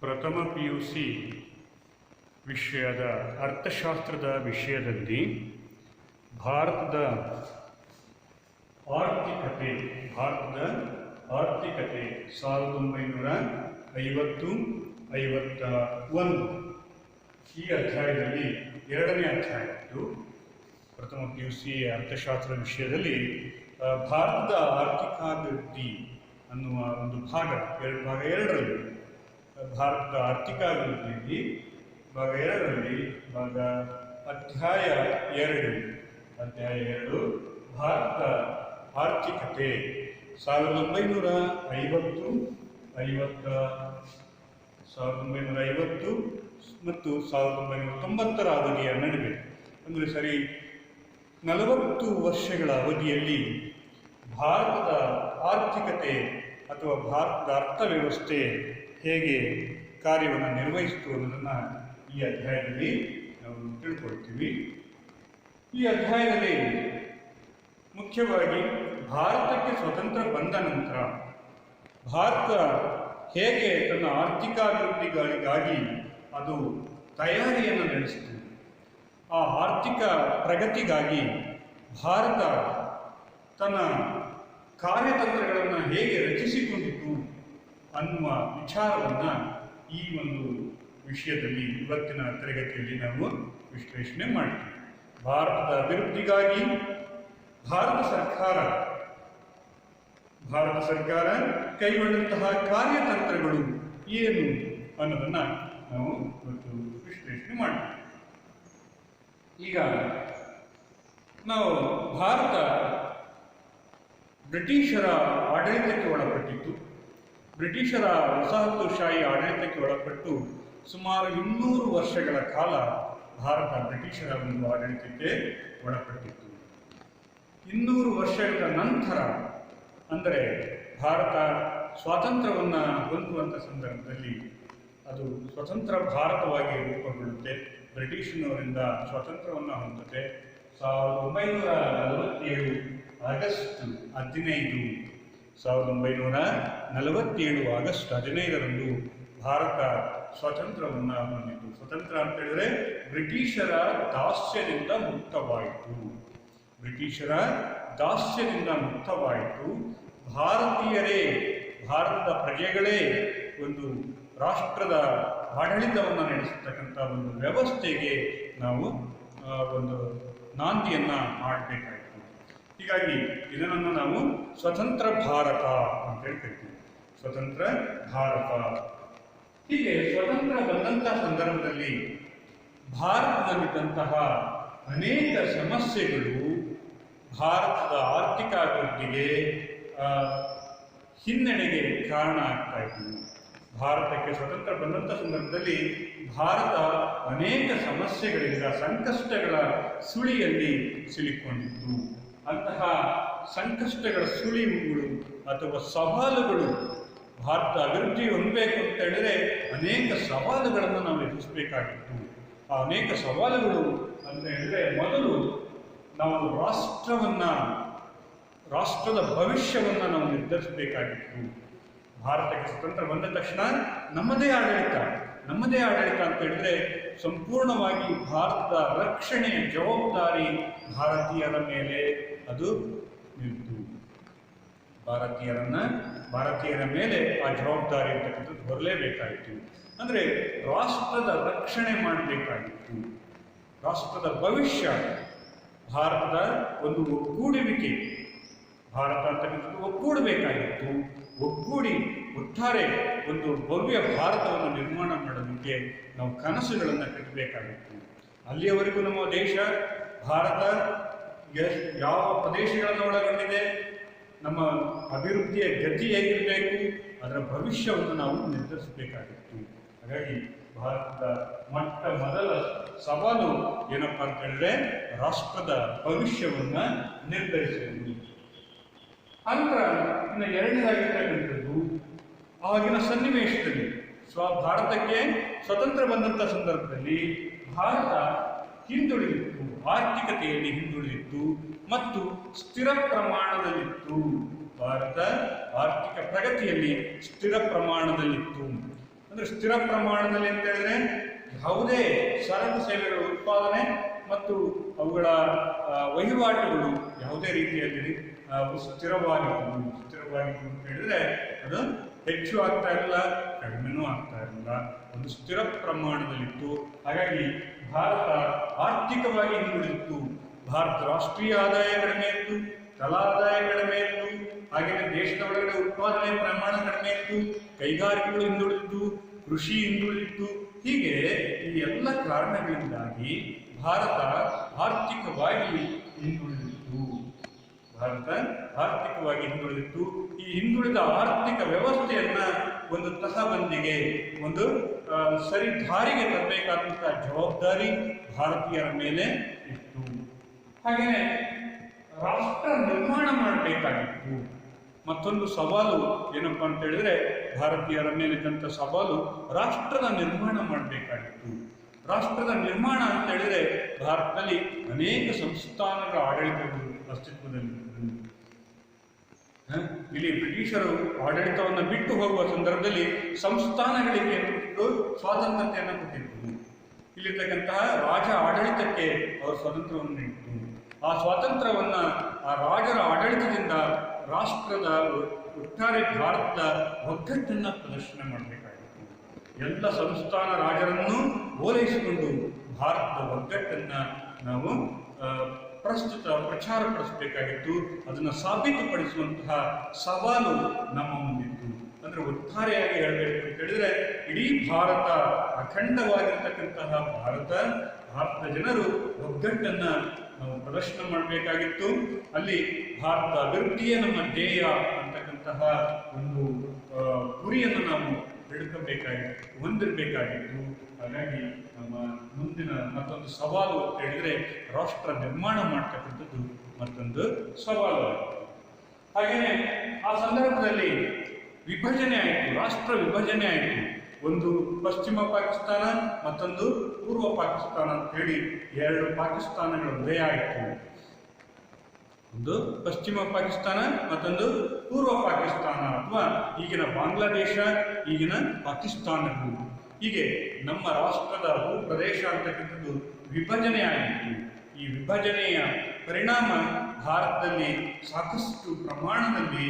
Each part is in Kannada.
ಪ್ರಥಮ PUC ವಿಷಯದ ಅರ್ಥಶಾಸ್ತ್ರದ ವಿಷಯದಲ್ಲಿ ಭಾರತದ ಆರ್ಥಿಕತೆ 1950-51 ಈ ಅಧ್ಯಾಯದಲ್ಲಿ ಎರಡನೇ ಅಧ್ಯಾಯ ಇದು. ಪ್ರಥಮ PUC ಅರ್ಥಶಾಸ್ತ್ರ ವಿಷಯದಲ್ಲಿ ಭಾರತದ ಆರ್ಥಿಕಾಭಿವೃದ್ಧಿ ಅನ್ನುವ ಒಂದು ಭಾಗ ಎರಡರಲ್ಲಿ ಭಾರತದ ಆರ್ಥಿಕಾಭಿವೃದ್ಧಿಯಲ್ಲಿ ಭಾಗ ಎರಡರಲ್ಲಿ ಅಧ್ಯಾಯ 2 ಭಾರತ ಆರ್ಥಿಕತೆ 1950 ಮತ್ತು 1990 ಅವಧಿಯ ನಡುವೆ, ಅಂದರೆ ಸರಿ 40 ವರ್ಷಗಳ ಅವಧಿಯಲ್ಲಿ ಭಾರತದ ಆರ್ಥಿಕತೆ ಅಥವಾ ಭಾರತದ ಅರ್ಥವ್ಯವಸ್ಥೆ ಹೇಗೆ ಕಾರ್ಯವನ್ನು ನಿರ್ವಹಿಸಿತು ಅನ್ನೋದನ್ನು ಈ ಅಧ್ಯಾಯದಲ್ಲಿ ನಾವು ತಿಳ್ಕೊಳ್ತೀವಿ. ಈ ಅಧ್ಯಾಯದಲ್ಲಿ ಮುಖ್ಯವಾಗಿ ಭಾರತಕ್ಕೆ ಸ್ವತಂತ್ರ ಬಂದ ನಂತರ ಭಾರತ ಹೇಗೆ ತನ್ನ ಆರ್ಥಿಕಾಭಿವೃದ್ಧಿಗಳಿಗಾಗಿ ಅದು ತಯಾರಿಯನ್ನು ನಡೆಸಿತು, ಆ ಆರ್ಥಿಕ ಪ್ರಗತಿಗಾಗಿ ಭಾರತ ತನ್ನ ಕಾರ್ಯತಂತ್ರಗಳನ್ನು ಹೇಗೆ ರಚಿಸಿಕೊಂಡಿತು ಅನ್ನುವ ವಿಚಾರವನ್ನು ಈ ಒಂದು ವಿಷಯದಲ್ಲಿ ಇವತ್ತಿನ ತರಗತಿಯಲ್ಲಿ ನಾವು ವಿಶ್ಲೇಷಣೆ ಮಾಡ್ತೀವಿ. ಭಾರತದ ಅಭಿವೃದ್ಧಿಗಾಗಿ ಭಾರತ ಸರ್ಕಾರ ಕೈಗೊಂಡಂತಹ ಕಾರ್ಯತಂತ್ರಗಳು ಏನು ಅನ್ನೋದನ್ನು ನಾವು ಇವತ್ತು ವಿಶ್ಲೇಷಣೆ ಮಾಡ್ತೀವಿ. ಈಗ ನಾವು ಭಾರತ ಬ್ರಿಟಿಷರ ಆಡಳಿತಕ್ಕೆ ಒಳಪಟ್ಟಿತ್ತು. ಬ್ರಿಟಿಷರ ವಸಾಹತುಶಾಹಿ ಆಡಳಿತಕ್ಕೆ ಒಳಪಟ್ಟು ಸುಮಾರು 200 ವರ್ಷಗಳ ಕಾಲ ಭಾರತ ಬ್ರಿಟಿಷರ ಒಂದು ಆಡಳಿತಕ್ಕೆ ಒಳಪಟ್ಟಿತ್ತು. 200 ವರ್ಷಗಳ ನಂತರ, ಅಂದರೆ ಭಾರತ ಸ್ವಾತಂತ್ರ್ಯವನ್ನು ಹೊಂದುವಂಥ ಸಂದರ್ಭದಲ್ಲಿ ಅದು ಸ್ವತಂತ್ರ ಭಾರತವಾಗಿ ರೂಪುಗೊಳ್ಳುತ್ತೆ. ಬ್ರಿಟಿಷನವರಿಂದ ಸ್ವಾತಂತ್ರ್ಯವನ್ನು ಹೊಂದುತ್ತೆ. 1947 ಆಗಸ್ಟ್ 15 1947 ಆಗಸ್ಟ್ 15ರಂದು ಭಾರತ ಸ್ವಾತಂತ್ರ್ಯವನ್ನು ಹೊಂದಿತು. ಸ್ವತಂತ್ರ ಅಂತ ಹೇಳಿದ್ರೆ ಬ್ರಿಟಿಷರ ದಾಸ್ಯದಿಂದ ಮುಕ್ತವಾಯಿತು. ಭಾರತದ ಪ್ರಜೆಗಳೇ ಒಂದು ರಾಷ್ಟ್ರದ ಆಡಳಿತವನ್ನು ನಡೆಸತಕ್ಕಂಥ ಒಂದು ವ್ಯವಸ್ಥೆಗೆ ನಾವು ಒಂದು ನಾಂದಿಯನ್ನು ಮಾಡಬೇಕಾಯಿತು. ಹೀಗಾಗಿ ಇದನ್ನು ನಾವು ಸ್ವತಂತ್ರ ಭಾರತ ಅಂತ ಕರಿತೀವಿ. ಸ್ವತಂತ್ರ ಭಾರತ. ಹೀಗೆ ಸ್ವತಂತ್ರ ಬಂದಂತಹ ಸಂದರ್ಭದಲ್ಲಿ ಭಾರತದಲ್ಲಿದ್ದಂತಹ ಅನೇಕ ಸಮಸ್ಯೆಗಳು ಭಾರತದ ಆರ್ಥಿಕಾಭಿವೃದ್ಧಿಗೆ ಹಿನ್ನಡೆಗೆ ಕಾರಣ ಆಗ್ತಾ ಇದ್ವು. ಭಾರತಕ್ಕೆ ಸ್ವತಂತ್ರ ಬಂದಂಥ ಸಂದರ್ಭದಲ್ಲಿ ಭಾರತ ಅನೇಕ ಸಮಸ್ಯೆಗಳಿಂದ, ಸಂಕಷ್ಟಗಳ ಸುಳಿಯಲ್ಲಿ ಸಿಲುಕೊಂಡಿತ್ತು. ಅಂತಹ ಸಂಕಷ್ಟಗಳ ಸುಳಿವುಗಳು ಅಥವಾ ಸವಾಲುಗಳು, ಭಾರತ ಅಭಿವೃದ್ಧಿ ಹೊಂದಬೇಕು ಅಂತ ಹೇಳಿದ್ರೆ ಅನೇಕ ಸವಾಲುಗಳನ್ನು ನಾವು ಎದುರಿಸಬೇಕಾಗಿತ್ತು. ಆ ಅನೇಕ ಸವಾಲುಗಳು ಅಂತ ಹೇಳಿದ್ರೆ, ಮೊದಲು ನಾವು ರಾಷ್ಟ್ರದ ಭವಿಷ್ಯವನ್ನು ನಾವು ನಿರ್ಧರಿಸಬೇಕಾಗಿತ್ತು. ಭಾರತಕ್ಕೆ ಸ್ವತಂತ್ರ ಬಂದ ತಕ್ಷಣ ನಮ್ಮದೇ ಆಡಳಿತ ಅಂತ ಹೇಳಿದ್ರೆ ಸಂಪೂರ್ಣವಾಗಿ ಭಾರತದ ರಕ್ಷಣೆಯ ಜವಾಬ್ದಾರಿ ಭಾರತೀಯರ ಮೇಲೆ ಅದು ನಿಂತು, ಭಾರತೀಯರ ಮೇಲೆ ಆ ಜವಾಬ್ದಾರಿ ಅಂತಕ್ಕಂಥದ್ದು ಬರಲೇಬೇಕಾಯಿತು. ಅಂದರೆ ರಾಷ್ಟ್ರದ ರಕ್ಷಣೆ ಮಾಡಬೇಕಾಗಿತ್ತು. ರಾಷ್ಟ್ರದ ಭವಿಷ್ಯ, ಭಾರತದ ಒಂದು ಒಗ್ಗೂಡುವಿಕೆ, ಭಾರತ ಅಂತಕ್ಕಂಥದ್ದು ಒಗ್ಗೂಡಬೇಕಾಗಿತ್ತು. ಒಟ್ಟಾರೆ ಒಂದು ಭವ್ಯ ಭಾರತವನ್ನು ನಿರ್ಮಾಣ ಮಾಡೋದಕ್ಕೆ ನಾವು ಕನಸುಗಳನ್ನು ಕಟ್ಟಬೇಕಾಗಿತ್ತು. ಅಲ್ಲಿಯವರೆಗೂ ನಮ್ಮ ದೇಶ, ಭಾರತ ಯಾವ ಪ್ರದೇಶಗಳನ್ನು ಒಳಗೊಂಡಿದೆ, ನಮ್ಮ ಅಭಿವೃದ್ಧಿಯ ಗತಿ ಹೇಗಿರಬೇಕು, ಅದರ ಭವಿಷ್ಯವನ್ನು ನಾವು ನಿರ್ಧರಿಸಬೇಕಾಗಿತ್ತು. ಹಾಗಾಗಿ ಭಾರತದ ಮೊದಲ ಸವಾಲು ಏನಪ್ಪ ಅಂತ ಹೇಳಿದ್ರೆ ರಾಷ್ಟ್ರದ ಭವಿಷ್ಯವನ್ನು ನಿರ್ಧರಿಸುವುದು. ನಂತರ ಇನ್ನು ಎರಡನೇದಾಗಿರ್ತಕ್ಕಂಥದ್ದು, ಆಗಿನ ಸನ್ನಿವೇಶದಲ್ಲಿ ಭಾರತಕ್ಕೆ ಸ್ವತಂತ್ರ ಬಂದಂಥ ಸಂದರ್ಭದಲ್ಲಿ ಭಾರತ ಹಿಂದುಳಿದಿತ್ತು, ಆರ್ಥಿಕತೆಯಲ್ಲಿ ಹಿಂದುಳಿದಿತ್ತು ಮತ್ತು ಸ್ಥಿರ ಪ್ರಮಾಣದಲ್ಲಿತ್ತು. ಭಾರತ ಆರ್ಥಿಕ ಪ್ರಗತಿಯಲ್ಲಿ ಸ್ಥಿರ ಪ್ರಮಾಣದಲ್ಲಿತ್ತು. ಅಂದ್ರೆ ಸ್ಥಿರ ಪ್ರಮಾಣದಲ್ಲಿ ಅಂತ ಹೇಳಿದ್ರೆ ಯಾವುದೇ ಸರಕು ಸೇವೆಗಳ ಉತ್ಪಾದನೆ ಮತ್ತು ಅವುಗಳ ವಹಿವಾಟುಗಳು ಯಾವುದೇ ರೀತಿಯಲ್ಲಿ ಸ್ಥಿರವಾಗಿತ್ತು ಅಂತ ಹೇಳಿದ್ರೆ ಅದು ಹೆಚ್ಚು ಆಗ್ತಾ ಇರಲಿಲ್ಲ, ಕಡಿಮೆನೂ ಆಗ್ತಾ ಇರಲಿಲ್ಲ, ಒಂದು ಸ್ಥಿರ ಪ್ರಮಾಣದಲ್ಲಿತ್ತು. ಹಾಗಾಗಿ ಭಾರತ ಆರ್ಥಿಕವಾಗಿ ಹಿಂದುಳಿದಿತ್ತು. ಭಾರತ ರಾಷ್ಟ್ರೀಯ ಆದಾಯ ಕಡಿಮೆ ಇತ್ತು, ತಲಾ ಆದಾಯ ಕಡಿಮೆ ಇತ್ತು, ಹಾಗೆಯೇ ದೇಶದ ಒಳಗಡೆ ಉತ್ಪಾದನೆ ಪ್ರಮಾಣ ಕಡಿಮೆ ಇತ್ತು, ಕೈಗಾರಿಕೆಗಳು ಹಿಂದುಳಿದಿತ್ತು, ಕೃಷಿ ಹಿಂದುಳಿದಿತ್ತು. ಹೀಗೆ ಈ ಎಲ್ಲ ಕಾರಣಗಳಿಂದಾಗಿ ಭಾರತ ಆರ್ಥಿಕವಾಗಿ ಹಿಂದುಳಿದಿತ್ತು. ಈ ಹಿಂದುಳಿದ ಆರ್ಥಿಕ ವ್ಯವಸ್ಥೆಯನ್ನ ಒಂದು ತಹಬಂದಿಗೆ, ಒಂದು ಸರಿ ದಾರಿಗೆ ತರಬೇಕಾದಂತಹ ಜವಾಬ್ದಾರಿ ಭಾರತೀಯರ ಮೇಲೆ ಇತ್ತು. ಹಾಗೆಯೇ ರಾಷ್ಟ್ರ ನಿರ್ಮಾಣ ಮಾಡಬೇಕಾಗಿತ್ತು. ಮತ್ತೊಂದು ಸವಾಲು ಏನಪ್ಪಾ ಅಂತ ಹೇಳಿದ್ರೆ, ಭಾರತೀಯರ ಮೇಲಿದ್ದಂಥ ಸವಾಲು ರಾಷ್ಟ್ರದ ನಿರ್ಮಾಣ ಮಾಡಬೇಕಾಗಿತ್ತು. ರಾಷ್ಟ್ರದ ನಿರ್ಮಾಣ ಅಂತ ಹೇಳಿದ್ರೆ ಭಾರತದಲ್ಲಿ ಅನೇಕ ಸಂಸ್ಥಾನಗಳ ಆಡಳಿತಗಳು ಅಸ್ತಿತ್ವದಲ್ಲಿದ್ದವು. ಇಲ್ಲಿ ಬ್ರಿಟಿಷರು ಆಡಳಿತವನ್ನು ಬಿಟ್ಟು ಹೋಗುವ ಸಂದರ್ಭದಲ್ಲಿ ಸಂಸ್ಥಾನಗಳಿಗೆ ಸ್ವಾತಂತ್ರ್ಯತೆಯನ್ನು ಕೊಟ್ಟಿದ್ದರು. ಇಲ್ಲಿರ್ತಕ್ಕಂತಹ ರಾಜ ಆಡಳಿತಕ್ಕೆ ಅವರು ಸ್ವಾತಂತ್ರ್ಯವನ್ನು ನೀಡಿದರು. ಆ ಸ್ವಾತಂತ್ರ್ಯವನ್ನ ಆ ರಾಜರ ಆಡಳಿತದಿಂದ ರಾಷ್ಟ್ರದ ಒಟ್ಟಾರೆ ಭಾರತದ ಒಗ್ಗಟ್ಟನ್ನು ಪ್ರದರ್ಶನ ಮಾಡಬೇಕಾಗಿತ್ತು. ಎಲ್ಲ ಸಂಸ್ಥಾನ ರಾಜರನ್ನು ಓಲೈಸಿಕೊಂಡು ಭಾರತದ ಒಗ್ಗಟ್ಟನ್ನು ನಾವು ಪ್ರಚಾರಪಡಿಸಬೇಕಾಗಿತ್ತು. ಅದನ್ನು ಸಾಬೀತುಪಡಿಸುವಂತಹ ಸವಾಲು ನಮ್ಮ ಮುಂದಿತ್ತು. ಅಂದ್ರೆ ಒಟ್ಟಾರೆಯಾಗಿ ಹೇಳಬೇಕು ಅಂತ ಹೇಳಿದ್ರೆ, ಇಡೀ ಭಾರತ ಅಖಂಡವಾಗಿರ್ತಕ್ಕಂತಹ ಭಾರತದ ಜನರು ಒಗ್ಗಟ್ಟನ್ನ ನಾವು ಪ್ರದರ್ಶನ ಮಾಡಬೇಕಾಗಿತ್ತು. ಅಲ್ಲಿ ಭಾರತ ಅಭಿವೃದ್ಧಿಯೇ ನಮ್ಮ ಧ್ಯೇಯ ಅಂತಕ್ಕಂತಹ ಒಂದು ಗುರಿಯನ್ನು ನಾವು ಹೊಂದಿರಬೇಕಾಗಿತ್ತು. ಹಾಗಾಗಿ ನಮ್ಮ ಮುಂದಿನ ಮತ್ತೊಂದು ಸವಾಲು ಅಂತ ಹೇಳಿದ್ರೆ ರಾಷ್ಟ್ರ ನಿರ್ಮಾಣ ಮಾಡ್ತಕ್ಕಂಥದ್ದು ಮತ್ತೊಂದು ಸವಾಲು. ಹಾಗೆಯೇ ಆ ಸಂದರ್ಭದಲ್ಲಿ ವಿಭಜನೆ ಆಯಿತು, ರಾಷ್ಟ್ರ ವಿಭಜನೆ ಆಯಿತು. ಒಂದು ಪಶ್ಚಿಮ ಪಾಕಿಸ್ತಾನ, ಮತ್ತೊಂದು ಪೂರ್ವ ಪಾಕಿಸ್ತಾನ ಅಂತ ಹೇಳಿ ಎರಡು ಪಾಕಿಸ್ತಾನಗಳ ಉದಯ ಆಯಿತು. ಒಂದು ಪಶ್ಚಿಮ ಪಾಕಿಸ್ತಾನ, ಮತ್ತೊಂದು ಪೂರ್ವ ಪಾಕಿಸ್ತಾನ, ಅಥವಾ ಈಗಿನ ಬಾಂಗ್ಲಾದೇಶ, ಈಗಿನ ಪಾಕಿಸ್ತಾನಗಳು. ಹೀಗೆ ನಮ್ಮ ರಾಷ್ಟ್ರದ ಭೂಪ್ರದೇಶ ಅಂತಕ್ಕಂಥದ್ದು ವಿಭಜನೆ ಆಗಿತ್ತು. ಈ ವಿಭಜನೆಯ ಪರಿಣಾಮ ಭಾರತದಲ್ಲಿ ಸಾಕಷ್ಟು ಪ್ರಮಾಣದಲ್ಲಿ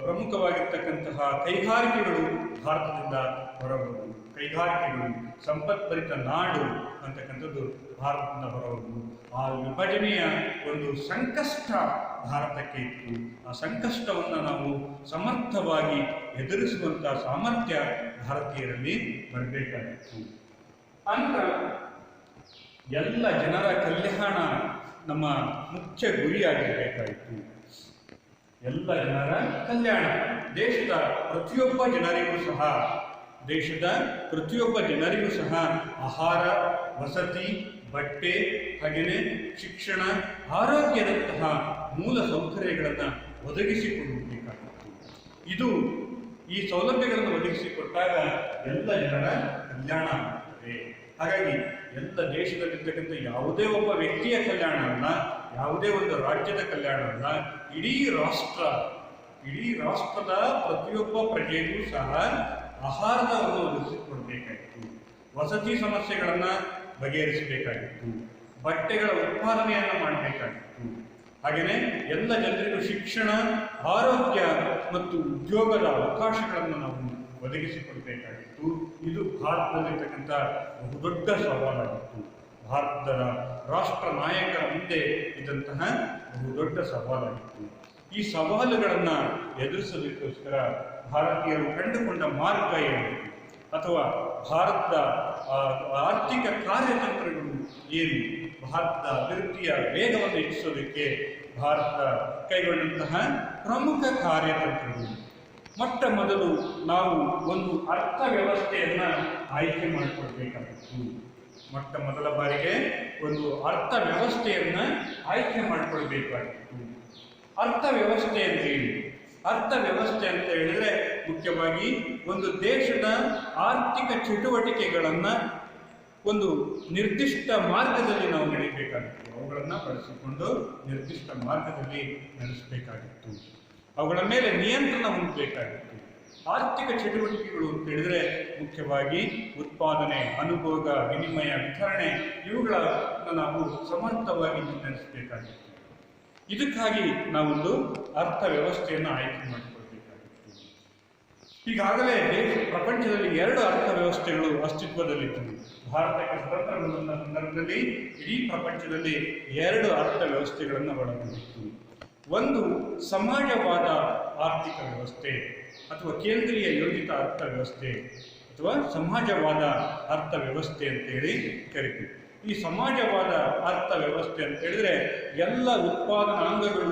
ಪ್ರಮುಖವಾಗಿರ್ತಕ್ಕಂತಹ ಕೈಗಾರಿಕೆಗಳು ಭಾರತದಿಂದ ಹೊರಬರುವುದು. ಕೈಗಾರಿಕೆಗಳು, ಸಂಪತ್ಭರಿತ ನಾಡು ಅಂತಕ್ಕಂಥದ್ದು ಭಾರತದಿಂದ ಹೊರಬರುವುದು. ಆ ವಿಭಜನೆಯ ಒಂದು ಸಂಕಷ್ಟ ಭಾರತಕ್ಕೆ ಇತ್ತು. ಆ ಸಂಕಷ್ಟವನ್ನು ನಾವು ಸಮರ್ಥವಾಗಿ ಎದುರಿಸುವಂತಹ ಸಾಮರ್ಥ್ಯ ಭಾರತೀಯರಲ್ಲಿ ಬರಬೇಕಾಗಿತ್ತು. ಅಂತರ ಎಲ್ಲ ಜನರ ಕಲ್ಯಾಣ ನಮ್ಮ ಮುಖ್ಯ ಗುರಿಯಾಗಿರಬೇಕಾಯಿತು. ಎಲ್ಲ ಜನರ ಕಲ್ಯಾಣ, ದೇಶದ ಪ್ರತಿಯೊಬ್ಬ ಜನರಿಗೂ ಸಹ ಆಹಾರ, ವಸತಿ, ಬಟ್ಟೆ, ಹಾಗೆಯೇ ಶಿಕ್ಷಣ, ಆರೋಗ್ಯದಂತಹ ಮೂಲ ಸೌಕರ್ಯಗಳನ್ನು ಒದಗಿಸಿಕೊಡಬೇಕಾಗಿತ್ತು. ಈ ಸೌಲಭ್ಯಗಳನ್ನು ಒದಗಿಸಿಕೊಟ್ಟಾಗ ಎಲ್ಲ ಜನರ ಕಲ್ಯಾಣ ಆಗುತ್ತದೆ. ಹಾಗಾಗಿ ಎಲ್ಲ ದೇಶದಲ್ಲಿರ್ತಕ್ಕಂಥ ಯಾವುದೇ ಒಬ್ಬ ವ್ಯಕ್ತಿಯ ಕಲ್ಯಾಣ ಅಲ್ಲ, ಯಾವುದೇ ಒಂದು ರಾಜ್ಯದ ಕಲ್ಯಾಣ ಅಲ್ಲ, ಇಡೀ ರಾಷ್ಟ್ರದ ಪ್ರತಿಯೊಬ್ಬ ಪ್ರಜೆಗೂ ಸಹ ಆಹಾರವನ್ನು ಒದಗಿಸಿಕೊಡಬೇಕಾಗಿತ್ತು, ವಸತಿ ಸಮಸ್ಯೆಗಳನ್ನು ಬಗೆಹರಿಸಬೇಕಾಗಿತ್ತು, ಬಟ್ಟೆಗಳ ಉತ್ಪಾದನೆಯನ್ನು ಮಾಡಬೇಕಾಗಿತ್ತು. ಹಾಗೆಯೇ ಎಲ್ಲ ಜನರಿಗೂ ಶಿಕ್ಷಣ, ಆರೋಗ್ಯ ಮತ್ತು ಉದ್ಯೋಗದ ಅವಕಾಶಗಳನ್ನು ನಾವು ಒದಗಿಸಿಕೊಡಬೇಕಾಗಿತ್ತು. ಇದು ಭಾರತದಲ್ಲಿರ್ತಕ್ಕಂಥ ಬಹುದೊಡ್ಡ ಸವಾಲಾಗಿತ್ತು. ಭಾರತದ ರಾಷ್ಟ್ರ ನಾಯಕರ ಮುಂದೆ ಇದ್ದಂತಹ ಬಹುದೊಡ್ಡ ಸವಾಲಾಗಿತ್ತು. ಈ ಸವಾಲುಗಳನ್ನು ಎದುರಿಸಲಿಕ್ಕೋಸ್ಕರ ಭಾರತೀಯರು ಕಂಡುಕೊಂಡ ಮಾರ್ಗ ಏನು, ಅಥವಾ ಭಾರತದ ಆರ್ಥಿಕ ಕಾರ್ಯತಂತ್ರಗಳು ಏನು, ಭಾರತದ ಅಭಿವೃದ್ಧಿಯ ವೇಗವನ್ನು ಹೆಚ್ಚಿಸೋದಕ್ಕೆ ಭಾರತ ಕೈಗೊಂಡಂತಹ ಪ್ರಮುಖ ಕಾರ್ಯತಂತ್ರಗಳು. ಮೊಟ್ಟ ಮೊದಲು ನಾವು ಒಂದು ಅರ್ಥ ವ್ಯವಸ್ಥೆಯನ್ನು ಆಯ್ಕೆ ಮಾಡಿಕೊಳ್ಬೇಕಾಗಿತ್ತು. ಮೊಟ್ಟ ಮೊದಲ ಬಾರಿಗೆ ಒಂದು ಅರ್ಥ ವ್ಯವಸ್ಥೆಯನ್ನು ಆಯ್ಕೆ ಮಾಡಿಕೊಳ್ಬೇಕಾಗಿತ್ತು. ಅರ್ಥ ವ್ಯವಸ್ಥೆ ಅಂದ್ರೆ ಏನು? ಅರ್ಥ ವ್ಯವಸ್ಥೆ ಅಂತ ಹೇಳಿದ್ರೆ ಮುಖ್ಯವಾಗಿ ಒಂದು ದೇಶದ ಆರ್ಥಿಕ ಚಟುವಟಿಕೆಗಳನ್ನು ಒಂದು ನಿರ್ದಿಷ್ಟ ಮಾರ್ಗದಲ್ಲಿ ನಾವು ನಡೆಯಬೇಕಾಗಿತ್ತು. ಅವುಗಳನ್ನು ಬಳಸಿಕೊಂಡು ನಿರ್ದಿಷ್ಟ ಮಾರ್ಗದಲ್ಲಿ ನಡೆಸಬೇಕಾಗಿತ್ತು. ಅವುಗಳ ಮೇಲೆ ನಿಯಂತ್ರಣ ಹೊಂದಬೇಕಾಗಿತ್ತು. ಆರ್ಥಿಕ ಚಟುವಟಿಕೆಗಳು ಅಂತ ಹೇಳಿದ್ರೆ ಮುಖ್ಯವಾಗಿ ಉತ್ಪಾದನೆ, ಅನುಭೋಗ, ವಿನಿಮಯ, ವಿತರಣೆ ಇವುಗಳನ್ನು ನಾವು ಸಮರ್ಥವಾಗಿ ಮುನ್ನಡೆಸಬೇಕಾಗಿತ್ತು. ಇದಕ್ಕಾಗಿ ನಾವೊಂದು ಅರ್ಥವ್ಯವಸ್ಥೆಯನ್ನು ಆಯ್ಕೆ ಮಾಡಿಕೊಳ್ಬೇಕಾಗಿತ್ತು. ಈಗಾಗಲೇ ಪ್ರಪಂಚದಲ್ಲಿ 2 ಅರ್ಥವ್ಯವಸ್ಥೆಗಳು ಅಸ್ತಿತ್ವದಲ್ಲಿದ್ದವು. ಭಾರತಕ್ಕೆ ಸ್ವತಂತ್ರ ಬಂದ ಸಂದರ್ಭದಲ್ಲಿ ಇಡೀ ಪ್ರಪಂಚದಲ್ಲಿ 2 ಅರ್ಥವ್ಯವಸ್ಥೆಗಳನ್ನು ಒಳಗೊಂಡಿತ್ತು. ಒಂದು ಸಮಾಜವಾದ ಆರ್ಥಿಕ ವ್ಯವಸ್ಥೆ ಅಥವಾ ಕೇಂದ್ರೀಯ ಯೋಜಿತ ಅರ್ಥವ್ಯವಸ್ಥೆ ಅಥವಾ ಸಮಾಜವಾದ ಅರ್ಥವ್ಯವಸ್ಥೆ ಅಂತೇಳಿ ಕರಿತೀವಿ. ಈ ಸಮಾಜವಾದ ಅರ್ಥವ್ಯವಸ್ಥೆ ಅಂತ ಹೇಳಿದ್ರೆ ಎಲ್ಲ ಉತ್ಪಾದನಾಂಗಗಳು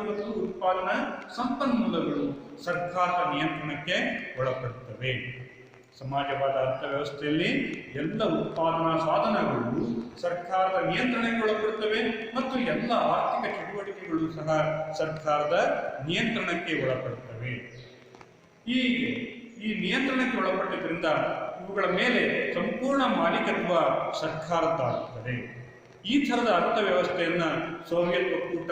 ಮತ್ತು ಉತ್ಪಾದನಾ ಸಂಪನ್ಮೂಲಗಳು ಸರ್ಕಾರದ ನಿಯಂತ್ರಣಕ್ಕೆ ಒಳಪಡುತ್ತವೆ. ಸಮಾಜವಾದ ಅರ್ಥವ್ಯವಸ್ಥೆಯಲ್ಲಿ ಎಲ್ಲ ಉತ್ಪಾದನಾ ಸಾಧನಗಳು ಸರ್ಕಾರದ ನಿಯಂತ್ರಣಕ್ಕೆ ಒಳಪಡುತ್ತವೆ ಮತ್ತು ಎಲ್ಲ ಆರ್ಥಿಕ ಚಟುವಟಿಕೆಗಳು ಸಹ ಸರ್ಕಾರದ ನಿಯಂತ್ರಣಕ್ಕೆ ಒಳಪಡುತ್ತವೆ. ಈ ನಿಯಂತ್ರಣಕ್ಕೆ ಒಳಪಟ್ಟಿದ್ದರಿಂದ ಇವುಗಳ ಮೇಲೆ ಸಂಪೂರ್ಣ ಮಾಲೀಕತ್ವ ಸರ್ಕಾರದ್ದಾಗುತ್ತದೆ. ಈ ಥರದ ಅರ್ಥವ್ಯವಸ್ಥೆಯನ್ನ ಸೋವಿಯತ್ ಒಕ್ಕೂಟ,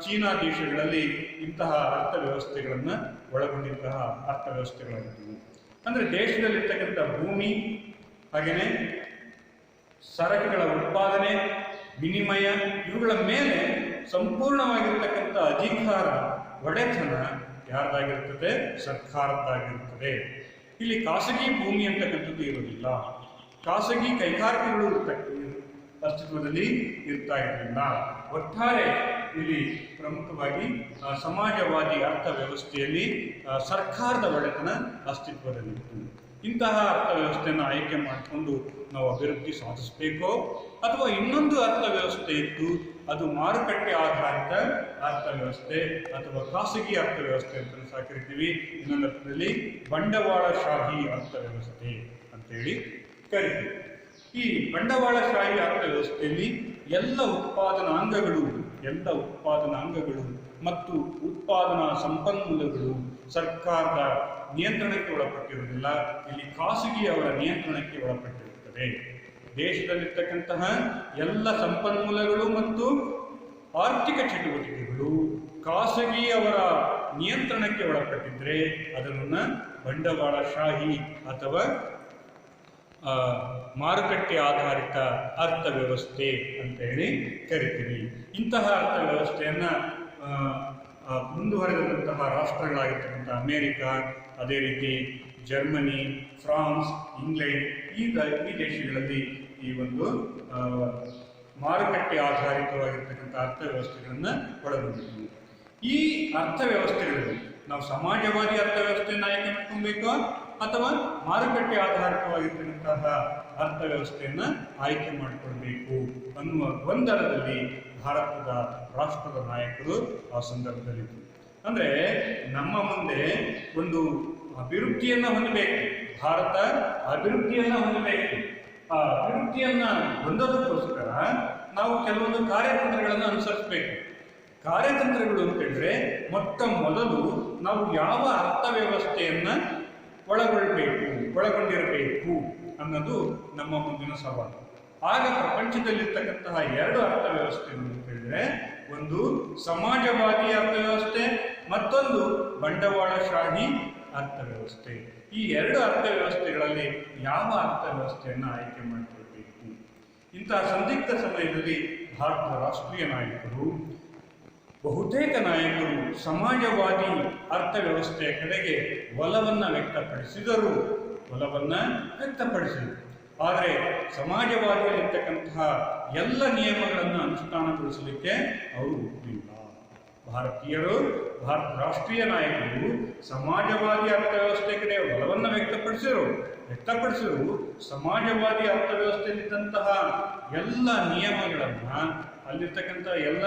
ಚೀನಾ ದೇಶಗಳಲ್ಲಿ ಇಂತಹ ಅರ್ಥವ್ಯವಸ್ಥೆಗಳನ್ನು ಒಳಗೊಂಡಿದ್ದಂತಹ ಅರ್ಥವ್ಯವಸ್ಥೆಗಳಾಗಿದ್ದವು. ಅಂದರೆ ದೇಶದಲ್ಲಿರ್ತಕ್ಕಂಥ ಭೂಮಿ, ಹಾಗೆಯೇ ಸರಕುಗಳ ಉತ್ಪಾದನೆ, ವಿನಿಮಯ ಇವುಗಳ ಮೇಲೆ ಸಂಪೂರ್ಣವಾಗಿರ್ತಕ್ಕಂಥ ಅಧಿಕಾರ, ಒಡೆತನ ಯಾರ್ದಾಗಿರ್ತದೆ? ಸರ್ಕಾರದ್ದಾಗಿರುತ್ತದೆ. ಇಲ್ಲಿ ಖಾಸಗಿ ಭೂಮಿ ಅಂತಕ್ಕಂಥದ್ದು ಇರುವುದಿಲ್ಲ. ಖಾಸಗಿ ಕೈಗಾರಿಕೆಗಳು ಅಸ್ತಿತ್ವದಲ್ಲಿ ಇರ್ತಾ ಇರಲಿಲ್ಲ. ಒಟ್ಟಾರೆ ಇಲ್ಲಿ ಪ್ರಮುಖವಾಗಿ ಸಮಾಜವಾದಿ ಅರ್ಥವ್ಯವಸ್ಥೆಯಲ್ಲಿ ಸರ್ಕಾರದ ಒಡೆತನ ಅಸ್ತಿತ್ವದಲ್ಲಿತ್ತು. ಇಂತಹ ಅರ್ಥವ್ಯವಸ್ಥೆಯನ್ನು ಆಯ್ಕೆ ಮಾಡಿಕೊಂಡು ನಾವು ಅಭಿವೃದ್ಧಿ ಸಾಧಿಸಬೇಕೋ ಅಥವಾ ಇನ್ನೊಂದು ಅರ್ಥವ್ಯವಸ್ಥೆ ಇತ್ತು, ಅದು ಮಾರುಕಟ್ಟೆ ಆಧಾರಿತ ಅರ್ಥವ್ಯವಸ್ಥೆ ಅಥವಾ ಖಾಸಗಿ ಅರ್ಥವ್ಯವಸ್ಥೆ ಅಂತ ಸಹ ಕರಿತೀವಿ. ಇನ್ನೊಂದು ಅರ್ಥದಲ್ಲಿ ಬಂಡವಾಳಶಾಹಿ ಅರ್ಥವ್ಯವಸ್ಥೆ ಅಂತೇಳಿ ಕರಿತೀವಿ. ಈ ಬಂಡವಾಳಶಾಹಿ ಅರ್ಥವ್ಯವಸ್ಥೆಯಲ್ಲಿ ಎಲ್ಲ ಉತ್ಪಾದನಾಂಗಗಳು ಮತ್ತು ಉತ್ಪಾದನಾ ಸಂಪನ್ಮೂಲಗಳು ಸರ್ಕಾರದ ನಿಯಂತ್ರಣಕ್ಕೆ ಒಳಪಟ್ಟಿರುವುದಿಲ್ಲ. ಇಲ್ಲಿ ಖಾಸಗಿಯವರ ನಿಯಂತ್ರಣಕ್ಕೆ ಒಳಪಟ್ಟಿರುತ್ತದೆ. ದೇಶದಲ್ಲಿರ್ತಕ್ಕಂತಹ ಎಲ್ಲ ಸಂಪನ್ಮೂಲಗಳು ಮತ್ತು ಆರ್ಥಿಕ ಚಟುವಟಿಕೆಗಳು ಖಾಸಗಿಯವರ ನಿಯಂತ್ರಣಕ್ಕೆ ಒಳಪಟ್ಟಿದ್ರೆ ಅದನ್ನು ಬಂಡವಾಳಶಾಹಿ ಅಥವಾ ಮಾರುಕಟ್ಟೆ ಆಧಾರಿತ ಅರ್ಥವ್ಯವಸ್ಥೆ ಅಂತ ಹೇಳಿ ಕರಿತೀವಿ. ಇಂತಹ ಅರ್ಥವ್ಯವಸ್ಥೆಯನ್ನ ಮುಂದುವರೆದಂತಹ ರಾಷ್ಟ್ರಗಳಾಗಿರ್ತಕ್ಕಂಥ ಅಮೇರಿಕ, ಅದೇ ರೀತಿ ಜರ್ಮನಿ, ಫ್ರಾನ್ಸ್, ಇಂಗ್ಲೆಂಡ್ ಈ ದೇಶಗಳಲ್ಲಿ ಈ ಒಂದು ಮಾರುಕಟ್ಟೆ ಆಧಾರಿತವಾಗಿರ್ತಕ್ಕಂಥ ಅರ್ಥವ್ಯವಸ್ಥೆಗಳನ್ನು ಒಳಗೊಂಡಿದ್ದೀವಿ. ಈ ಅರ್ಥವ್ಯವಸ್ಥೆಗಳಲ್ಲಿ ನಾವು ಸಮಾಜವಾದಿ ಅರ್ಥವ್ಯವಸ್ಥೆಯನ್ನು ಆಯ್ಕೆ ಮಾಡ್ಕೊಬೇಕೋ ಅಥವಾ ಮಾರುಕಟ್ಟೆ ಆಧಾರಿತವಾಗಿರ್ತಕ್ಕಂತಹ ಅರ್ಥವ್ಯವಸ್ಥೆಯನ್ನು ಆಯ್ಕೆ ಮಾಡಿಕೊಳ್ಬೇಕು ಅನ್ನುವ ಗೊಂದಲದಲ್ಲಿ ಭಾರತದ ರಾಷ್ಟ್ರದ ನಾಯಕರು ಆ ಸಂದರ್ಭದಲ್ಲಿದ್ದರು. ಅಂದರೆ ನಮ್ಮ ಮುಂದೆ ಒಂದು ಅಭಿವೃದ್ಧಿಯನ್ನು ಹೊಂದಬೇಕು, ಭಾರತ ಅಭಿವೃದ್ಧಿಯನ್ನು ಹೊಂದಬೇಕು. ಆ ಅಭಿವೃದ್ಧಿಯನ್ನು ಹೊಂದೋದಕ್ಕೋಸ್ಕರ ನಾವು ಕೆಲವೊಂದು ಕಾರ್ಯತಂತ್ರಗಳನ್ನು ಅನುಸರಿಸಬೇಕು. ಕಾರ್ಯತಂತ್ರಗಳು ಅಂತ ಹೇಳಿದ್ರೆ ಮೊಟ್ಟ ಮೊದಲು ನಾವು ಯಾವ ಅರ್ಥವ್ಯವಸ್ಥೆಯನ್ನ ಒಳಗೊಂಡಿರಬೇಕು ಅನ್ನೋದು ನಮ್ಮ ಮುಂದಿನ ಸವಾಲು. ಆಗ ಪ್ರಪಂಚದಲ್ಲಿರ್ತಕ್ಕಂತಹ 2 ಅರ್ಥವ್ಯವಸ್ಥೆಗಳು ಅಂತ ಹೇಳಿದ್ರೆ, ಒಂದು ಸಮಾಜವಾದಿ ಅರ್ಥವ್ಯವಸ್ಥೆ, ಮತ್ತೊಂದು ಬಂಡವಾಳಶಾಹಿ ಅರ್ಥವ್ಯವಸ್ಥೆ. ಈ 2 ಅರ್ಥವ್ಯವಸ್ಥೆಗಳಲ್ಲಿ ಯಾವ ಅರ್ಥವ್ಯವಸ್ಥೆಯನ್ನು ಆಯ್ಕೆ ಮಾಡಿಕೊಳ್ಬೇಕು? ಇಂತಹ ಸಂದಿಗ್ಧ ಸಮಯದಲ್ಲಿ ಭಾರತದ ರಾಷ್ಟ್ರೀಯ ನಾಯಕರು, ಬಹುತೇಕ ನಾಯಕರು ಸಮಾಜವಾದಿ ಅರ್ಥವ್ಯವಸ್ಥೆಯ ಕಡೆಗೆ ಒಲವನ್ನು ವ್ಯಕ್ತಪಡಿಸಿದರು. ಆದರೆ ಸಮಾಜವಾದಿಯಲ್ಲಿರ್ತಕ್ಕಂತಹ ಎಲ್ಲ ನಿಯಮಗಳನ್ನು ಅನುಷ್ಠಾನಗೊಳಿಸಲಿಕ್ಕೆ ಅವರು ಒಪ್ಪಿಲ್ಲ. ಭಾರತ ರಾಷ್ಟ್ರೀಯ ನಾಯಕರು ಸಮಾಜವಾದಿ ಅರ್ಥವ್ಯವಸ್ಥೆ ಕಡೆ ಒಲವನ್ನು ವ್ಯಕ್ತಪಡಿಸಿದರು. ಸಮಾಜವಾದಿ ಅರ್ಥವ್ಯವಸ್ಥೆಯಲ್ಲಿದ್ದಂತಹ ಎಲ್ಲ ನಿಯಮಗಳನ್ನ, ಅಲ್ಲಿರ್ತಕ್ಕಂಥ ಎಲ್ಲ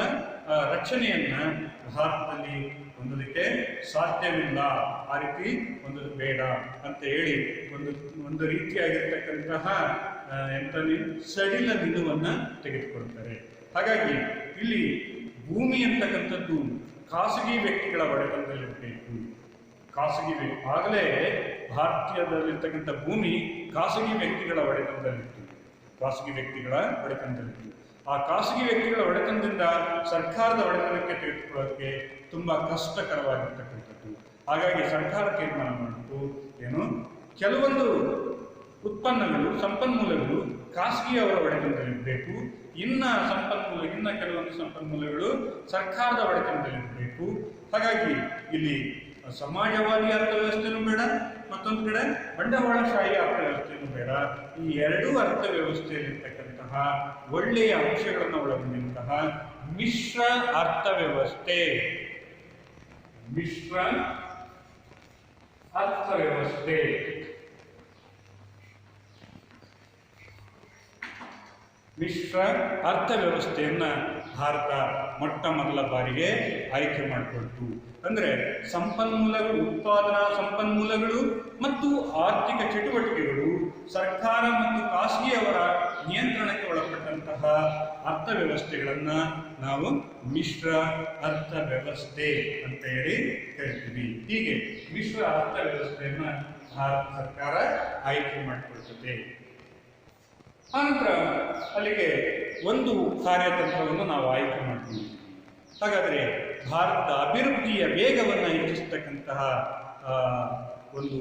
ರಚನೆಯನ್ನ ಭಾರತದಲ್ಲಿ ಹೊಂದೋದಕ್ಕೆ ಸಾಧ್ಯವಿಲ್ಲ, ಆ ರೀತಿ ಹೊಂದೋದು ಬೇಡ ಅಂತ ಹೇಳಿ ಒಂದು ರೀತಿಯಾಗಿರ್ತಕ್ಕಂತಹ ಸಡಿಲ ನಿಲುವನ್ನು ತೆಗೆದುಕೊಳ್ತಾರೆ. ಹಾಗಾಗಿ ಇಲ್ಲಿ ಭೂಮಿ ಅಂತಕ್ಕಂಥದ್ದು ಖಾಸಗಿ ವ್ಯಕ್ತಿಗಳ ಒಡೆತನದಲ್ಲಿರಬೇಕು. ಆಗಲೇ ಭಾರತೀಯದಲ್ಲಿರ್ತಕ್ಕಂಥ ಭೂಮಿ ಖಾಸಗಿ ವ್ಯಕ್ತಿಗಳ ಒಡೆತನದಲ್ಲಿತ್ತು. ಆ ಖಾಸಗಿ ವ್ಯಕ್ತಿಗಳ ಒಡೆತನದಿಂದ ಸರ್ಕಾರದ ಒಡೆತನಕ್ಕೆ ತೆಗೆದುಕೊಳ್ಳೋಕ್ಕೆ ತುಂಬಾ ಕಷ್ಟಕರವಾಗಿರ್ತಕ್ಕಂಥದ್ದು. ಹಾಗಾಗಿ ಸರ್ಕಾರ ತೀರ್ಮಾನ ಮಾಡಿತು, ಏನು ಕೆಲವೊಂದು ಉತ್ಪನ್ನಗಳು ಸಂಪನ್ಮೂಲಗಳು ಖಾಸಗಿಯವರ ಒಡೆತನದಲ್ಲಿರಬೇಕು, ಇನ್ನ ಕೆಲವೊಂದು ಸಂಪನ್ಮೂಲಗಳು ಸರ್ಕಾರದ ಒಡೆತನದಲ್ಲಿರಬೇಕು. ಹಾಗಾಗಿ ಇಲ್ಲಿ ಸಮಾಜವಾದಿ ಅರ್ಥವ್ಯವಸ್ಥೆನೂ ಬೇಡ, ಮತ್ತೊಂದು ಕಡೆ ಬಂಡವಾಳಶಾಹಿ ಅರ್ಥವ್ಯವಸ್ಥೆನೂ ಬೇಡ. ಈ ಎರಡೂ ಅರ್ಥವ್ಯವಸ್ಥೆಯಲ್ಲಿರ್ತಕ್ಕಂತಹ ಒಳ್ಳೆಯ ಅಂಶಗಳನ್ನು ಒಳಗೊಂಡಂತಹ ಮಿಶ್ರ ಅರ್ಥವ್ಯವಸ್ಥೆ, ಮಿಶ್ರ ಅರ್ಥವ್ಯವಸ್ಥೆ ಮಿಶ್ರ ಅರ್ಥವ್ಯವಸ್ಥೆಯನ್ನ ಭಾರತ ಮೊಟ್ಟ ಮೊದಲ ಬಾರಿಗೆ ಆಯ್ಕೆ ಮಾಡಿಕೊಳ್ತು. ಅಂದರೆ ಸಂಪನ್ಮೂಲಗಳು, ಉತ್ಪಾದನಾ ಸಂಪನ್ಮೂಲಗಳು ಮತ್ತು ಆರ್ಥಿಕ ಚಟುವಟಿಕೆಗಳು ಸರ್ಕಾರ ಮತ್ತು ಖಾಸಗಿಯವರ ನಿಯಂತ್ರಣಕ್ಕೆ ಒಳಪಟ್ಟಂತಹ ಅರ್ಥವ್ಯವಸ್ಥೆಗಳನ್ನ ನಾವು ಮಿಶ್ರ ಅರ್ಥವ್ಯವಸ್ಥೆ ಅಂತ ಹೇಳಿ ಕರಿತೀವಿ. ಹೀಗೆ ಮಿಶ್ರ ಅರ್ಥವ್ಯವಸ್ಥೆಯನ್ನ ಭಾರತ ಸರ್ಕಾರ ಆಯ್ಕೆ ಮಾಡಿಕೊಳ್ತದೆ. ಆನಂತರ ಅಲ್ಲಿಗೆ ಒಂದು ಕಾರ್ಯತಂತ್ರವನ್ನು ನಾವು ಆಯ್ಕೆ ಮಾಡ್ತೀವಿ. ಹಾಗಾದರೆ ಭಾರತದ ಅಭಿವೃದ್ಧಿಯ ವೇಗವನ್ನು ಹೆಚ್ಚಿಸತಕ್ಕಂತಹ ಒಂದು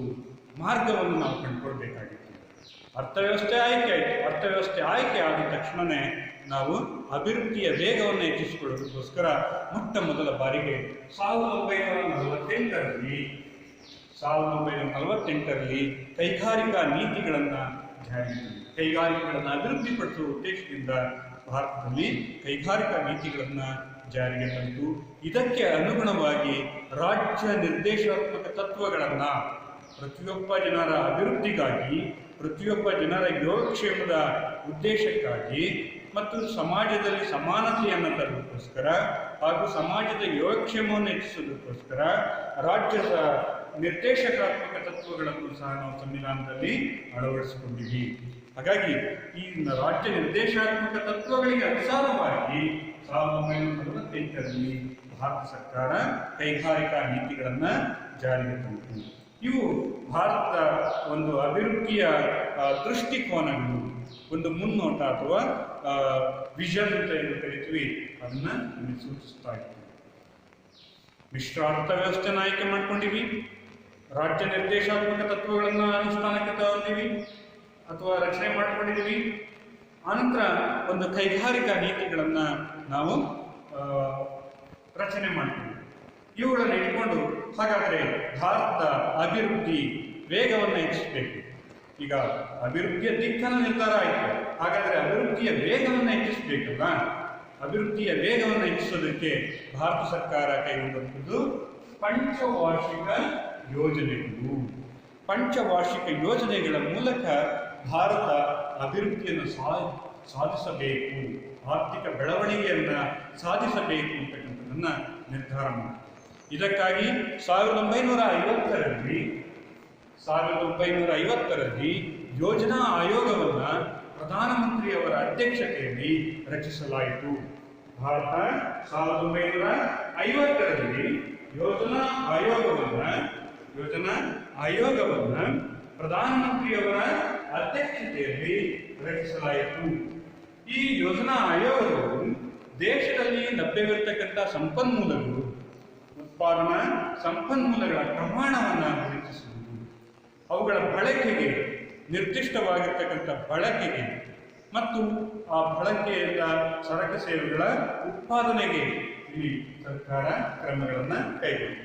ಮಾರ್ಗವನ್ನು ನಾವು ಕಂಡುಕೊಳ್ಬೇಕಾಗಿತ್ತು. ಅರ್ಥವ್ಯವಸ್ಥೆ ಆಯ್ಕೆ ಆಯಿತು. ಅರ್ಥವ್ಯವಸ್ಥೆ ಆಯ್ಕೆ ಆದ ತಕ್ಷಣವೇ ನಾವು ಅಭಿವೃದ್ಧಿಯ ವೇಗವನ್ನು ಹೆಚ್ಚಿಸಿಕೊಳ್ಳೋದಕ್ಕೋಸ್ಕರ ಮೊಟ್ಟ ಮೊದಲ ಬಾರಿಗೆ 1948ರಲ್ಲಿ ಕೈಗಾರಿಕಾ ನೀತಿಗಳನ್ನು ಜಾರಿಗೆ ಕೈಗಾರಿಕೆಗಳನ್ನು ಅಭಿವೃದ್ಧಿಪಡಿಸುವ ಉದ್ದೇಶದಿಂದ ಭಾರತದಲ್ಲಿ ಕೈಗಾರಿಕಾ ನೀತಿಗಳನ್ನು ಜಾರಿಗೆ ತಂದು ಇದಕ್ಕೆ ಅನುಗುಣವಾಗಿ ರಾಜ್ಯ ನಿರ್ದೇಶಾತ್ಮಕ ತತ್ವಗಳನ್ನು ಪ್ರತಿಯೊಬ್ಬ ಜನರ ಅಭಿವೃದ್ಧಿಗಾಗಿ, ಪ್ರತಿಯೊಬ್ಬ ಜನರ ಯೋಗಕ್ಷೇಮದ ಉದ್ದೇಶಕ್ಕಾಗಿ ಮತ್ತು ಸಮಾಜದಲ್ಲಿ ಸಮಾನತೆಯನ್ನು ತರುವುದಕ್ಕೋಸ್ಕರ ಹಾಗೂ ಸಮಾಜದ ಯೋಗಕ್ಷೇಮವನ್ನು ಹೆಚ್ಚಿಸುವುದಕ್ಕೋಸ್ಕರ ರಾಜ್ಯದ ನಿರ್ದೇಶಕಾತ್ಮಕ ತತ್ವಗಳನ್ನು ಸಹ ನಾವು ಸಂವಿಧಾನದಲ್ಲಿ ಅಳವಡಿಸಿಕೊಂಡಿವಿ. ಹಾಗಾಗಿ ಈ ರಾಜ್ಯ ನಿರ್ದೇಶಾತ್ಮಕ ತತ್ವಗಳಿಗೆ ಅನುಸಾರವಾಗಿ 1948ರಲ್ಲಿ ಭಾರತ ಸರ್ಕಾರ ಕೈಗಾರಿಕಾ ನೀತಿಗಳನ್ನು ಜಾರಿಗೆ ತಂದಿತು. ಇವು ಭಾರತದ ಒಂದು ಅಭಿವೃದ್ಧಿಯ ದೃಷ್ಟಿಕೋನಗಳು, ಒಂದು ಮುನ್ನೋಟ ಅಥವಾ ವಿಷನ್ ಅಂತ ಏನು ಕರಿತೀವಿ ಅದನ್ನ ಇಲ್ಲಿ ಸೂಚಿಸ್ತಾ ಇದ್ದೀವಿ. ಮಿಶ್ರ ಅರ್ಥವ್ಯವಸ್ಥೆನ ಆಯ್ಕೆ ಮಾಡ್ಕೊಂಡಿವಿ, ರಾಜ್ಯ ನಿರ್ದೇಶಾತ್ಮಕ ತತ್ವಗಳನ್ನು ಅನುಷ್ಠಾನಕ್ಕೆ ತಗೊಂಡಿವಿ ಅಥವಾ ರಚನೆ ಮಾಡ್ಕೊಂಡಿದ್ದೀವಿ. ಆನಂತರ ಒಂದು ಕೈಗಾರಿಕಾ ನೀತಿಗಳನ್ನು ನಾವು ರಚನೆ ಮಾಡ್ತೀವಿ. ಇವುಗಳನ್ನು ಇಟ್ಕೊಂಡು ಹಾಗಾದರೆ ಭಾರತದ ಅಭಿವೃದ್ಧಿ ವೇಗವನ್ನು ಹೆಚ್ಚಿಸಬೇಕು. ಈಗ ಅಭಿವೃದ್ಧಿಯ ದಿಕ್ಕನ್ನು ನಿರ್ಧಾರ ಆಯಿತು, ಹಾಗಾದರೆ ಅಭಿವೃದ್ಧಿಯ ವೇಗವನ್ನು ಹೆಚ್ಚಿಸಬೇಕಲ್ಲ. ಅಭಿವೃದ್ಧಿಯ ವೇಗವನ್ನು ಹೆಚ್ಚಿಸೋದಕ್ಕೆ ಭಾರತ ಸರ್ಕಾರ ಕೈಗೊಂಡದ್ದು ಪಂಚವಾರ್ಷಿಕ ಯೋಜನೆಗಳು. ಪಂಚವಾರ್ಷಿಕ ಯೋಜನೆಗಳ ಮೂಲಕ ಭಾರತ ಅಭಿವೃದ್ಧಿಯನ್ನು ಸಾಧಿಸಬೇಕು, ಆರ್ಥಿಕ ಬೆಳವಣಿಗೆಯನ್ನು ಸಾಧಿಸಬೇಕು ಅಂತಕ್ಕಂಥದ್ದನ್ನು ನಿರ್ಧಾರ ಮಾಡಿ. ಇದಕ್ಕಾಗಿ 1950ರಲ್ಲಿ ಯೋಜನಾ ಆಯೋಗವನ್ನು ಪ್ರಧಾನಮಂತ್ರಿಯವರ ಅಧ್ಯಕ್ಷತೆಯಲ್ಲಿ ರಚಿಸಲಾಯಿತು. ಭಾರತ 1950ರಲ್ಲಿ ಯೋಜನಾ ಆಯೋಗವನ್ನು ಪ್ರಧಾನಮಂತ್ರಿಯವರ ಅಧ್ಯಕ್ಷತೆಯಲ್ಲಿ ರಚಿಸಲಾಯಿತು. ಈ ಯೋಜನಾ ಆಯೋಗವು ದೇಶದಲ್ಲಿ ಲಭ್ಯವಿರತಕ್ಕಂಥ ಸಂಪನ್ಮೂಲಗಳು, ಉತ್ಪಾದನಾ ಸಂಪನ್ಮೂಲಗಳ ಪ್ರಮಾಣವನ್ನು ಗುರುತಿಸುವುದು, ಅವುಗಳ ಬಳಕೆಗೆ, ನಿರ್ದಿಷ್ಟವಾಗಿರ್ತಕ್ಕಂಥ ಬಳಕೆಗೆ ಮತ್ತು ಆ ಬಳಕೆಯಿಂದ ಸರಕು ಸೇವೆಗಳ ಉತ್ಪಾದನೆಗೆ ಇಲ್ಲಿ ಸರ್ಕಾರ ಕ್ರಮಗಳನ್ನು ಕೈಗೊಂಡಿದೆ.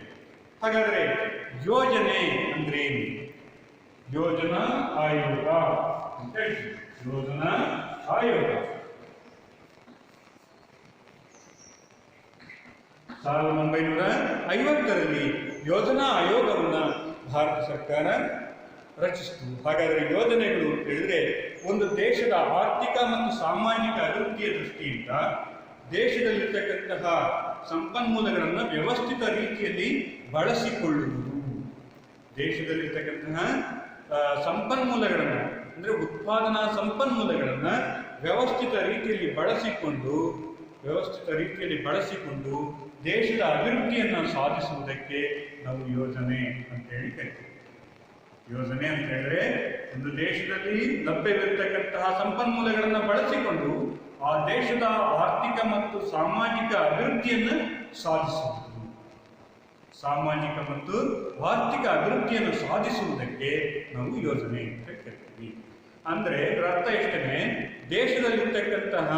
ಹಾಗಾದರೆ ಯೋಜನೆ ಅಂದ್ರೇನು? ಯೋಜನಾ ಆಯೋಗ ಅಂತ ಹೇಳಿ, ಯೋಜನಾ ಆಯೋಗ 1950ರಲ್ಲಿ ಯೋಜನಾ ಆಯೋಗವನ್ನು ಭಾರತ ಸರ್ಕಾರ ರಚಿಸಿತು. ಹಾಗಾದರೆ ಯೋಜನೆಗಳು ಅಂತ ಹೇಳಿದ್ರೆ ಒಂದು ದೇಶದ ಆರ್ಥಿಕ ಮತ್ತು ಸಾಮಾಜಿಕ ಅಭಿವೃದ್ಧಿಯ ದೃಷ್ಟಿಯಿಂದ ದೇಶದಲ್ಲಿರ್ತಕ್ಕಂತಹ ಸಂಪನ್ಮೂಲಗಳನ್ನು ವ್ಯವಸ್ಥಿತ ರೀತಿಯಲ್ಲಿ ಬಳಸಿಕೊಳ್ಳುವುದು. ದೇಶದಲ್ಲಿರ್ತಕ್ಕಂತಹ ಸಂಪನ್ಮೂಲಗಳನ್ನು ಅಂದರೆ ಉತ್ಪಾದನಾ ಸಂಪನ್ಮೂಲಗಳನ್ನು ವ್ಯವಸ್ಥಿತ ರೀತಿಯಲ್ಲಿ ಬಳಸಿಕೊಂಡು ದೇಶದ ಅಭಿವೃದ್ಧಿಯನ್ನು ಸಾಧಿಸುವುದಕ್ಕೆ ನಾವು ಯೋಜನೆ ಅಂತೇಳಿ ಕರಿತೀವಿ. ಯೋಜನೆ ಅಂತ ಹೇಳಿದ್ರೆ ಒಂದು ದೇಶದಲ್ಲಿ ಲಭ್ಯವಿರತಕ್ಕಂತಹ ಸಂಪನ್ಮೂಲಗಳನ್ನು ಬಳಸಿಕೊಂಡು ಆ ದೇಶದ ಆರ್ಥಿಕ ಮತ್ತು ಸಾಮಾಜಿಕ ಅಭಿವೃದ್ಧಿಯನ್ನು ಸಾಧಿಸುವುದು. ಸಾಮಾಜಿಕ ಮತ್ತು ಆರ್ಥಿಕ ಅಭಿವೃದ್ಧಿಯನ್ನು ಸಾಧಿಸುವುದಕ್ಕೆ ನಾವು ಯೋಜನೆ ಅಂತ ಕರಿತೀವಿ. ಅಂದರೆ ಇದರ ಅರ್ಥ ಇಷ್ಟೇ, ದೇಶದಲ್ಲಿರ್ತಕ್ಕಂತಹ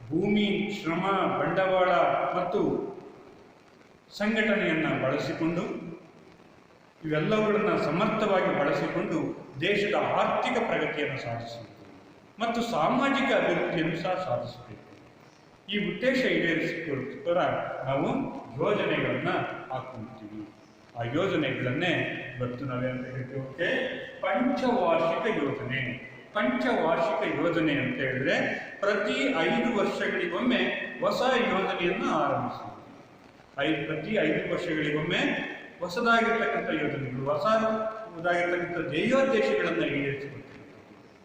ಭೂಮಿ, ಶ್ರಮ, ಬಂಡವಾಳ ಮತ್ತು ಸಂಘಟನೆಯನ್ನು ಬಳಸಿಕೊಂಡು, ಇವೆಲ್ಲವುಗಳನ್ನು ಸಮರ್ಥವಾಗಿ ಬಳಸಿಕೊಂಡು ದೇಶದ ಆರ್ಥಿಕ ಪ್ರಗತಿಯನ್ನು ಸಾಧಿಸುವುದು ಮತ್ತು ಸಾಮಾಜಿಕ ಅಭಿವೃದ್ಧಿಯನ್ನು ಸಹ ಸಾಧಿಸಬೇಕು. ಈ ಉದ್ದೇಶ ಈಡೇರಿಸಿಕೊಳ್ಳೋಸ್ಕರ ನಾವು ಯೋಜನೆಗಳನ್ನು ಹಾಕ್ಕೊಳ್ತೀವಿ. ಆ ಯೋಜನೆಗಳನ್ನೇ ಇವತ್ತು ನಾವೇಂತ ಹೇಳ್ತೀವಿ, ಪಂಚವಾರ್ಷಿಕ ಯೋಜನೆ. ಪಂಚವಾರ್ಷಿಕ ಯೋಜನೆ ಅಂತ ಹೇಳಿದ್ರೆ ಪ್ರತಿ 5 ವರ್ಷಗಳಿಗೊಮ್ಮೆ ಹೊಸ ಯೋಜನೆಯನ್ನು ಆರಂಭಿಸುವುದು. ಪ್ರತಿ 5 ವರ್ಷಗಳಿಗೊಮ್ಮೆ ಹೊಸದಾಗಿರ್ತಕ್ಕಂಥ ಯೋಜನೆಗಳು, ಹೊಸದಾಗಿರ್ತಕ್ಕಂಥ ಧ್ಯೇಯೋದ್ದೇಶಗಳನ್ನು ಈಡೇರಿಸಿಕೊಳ್ತೀವಿ.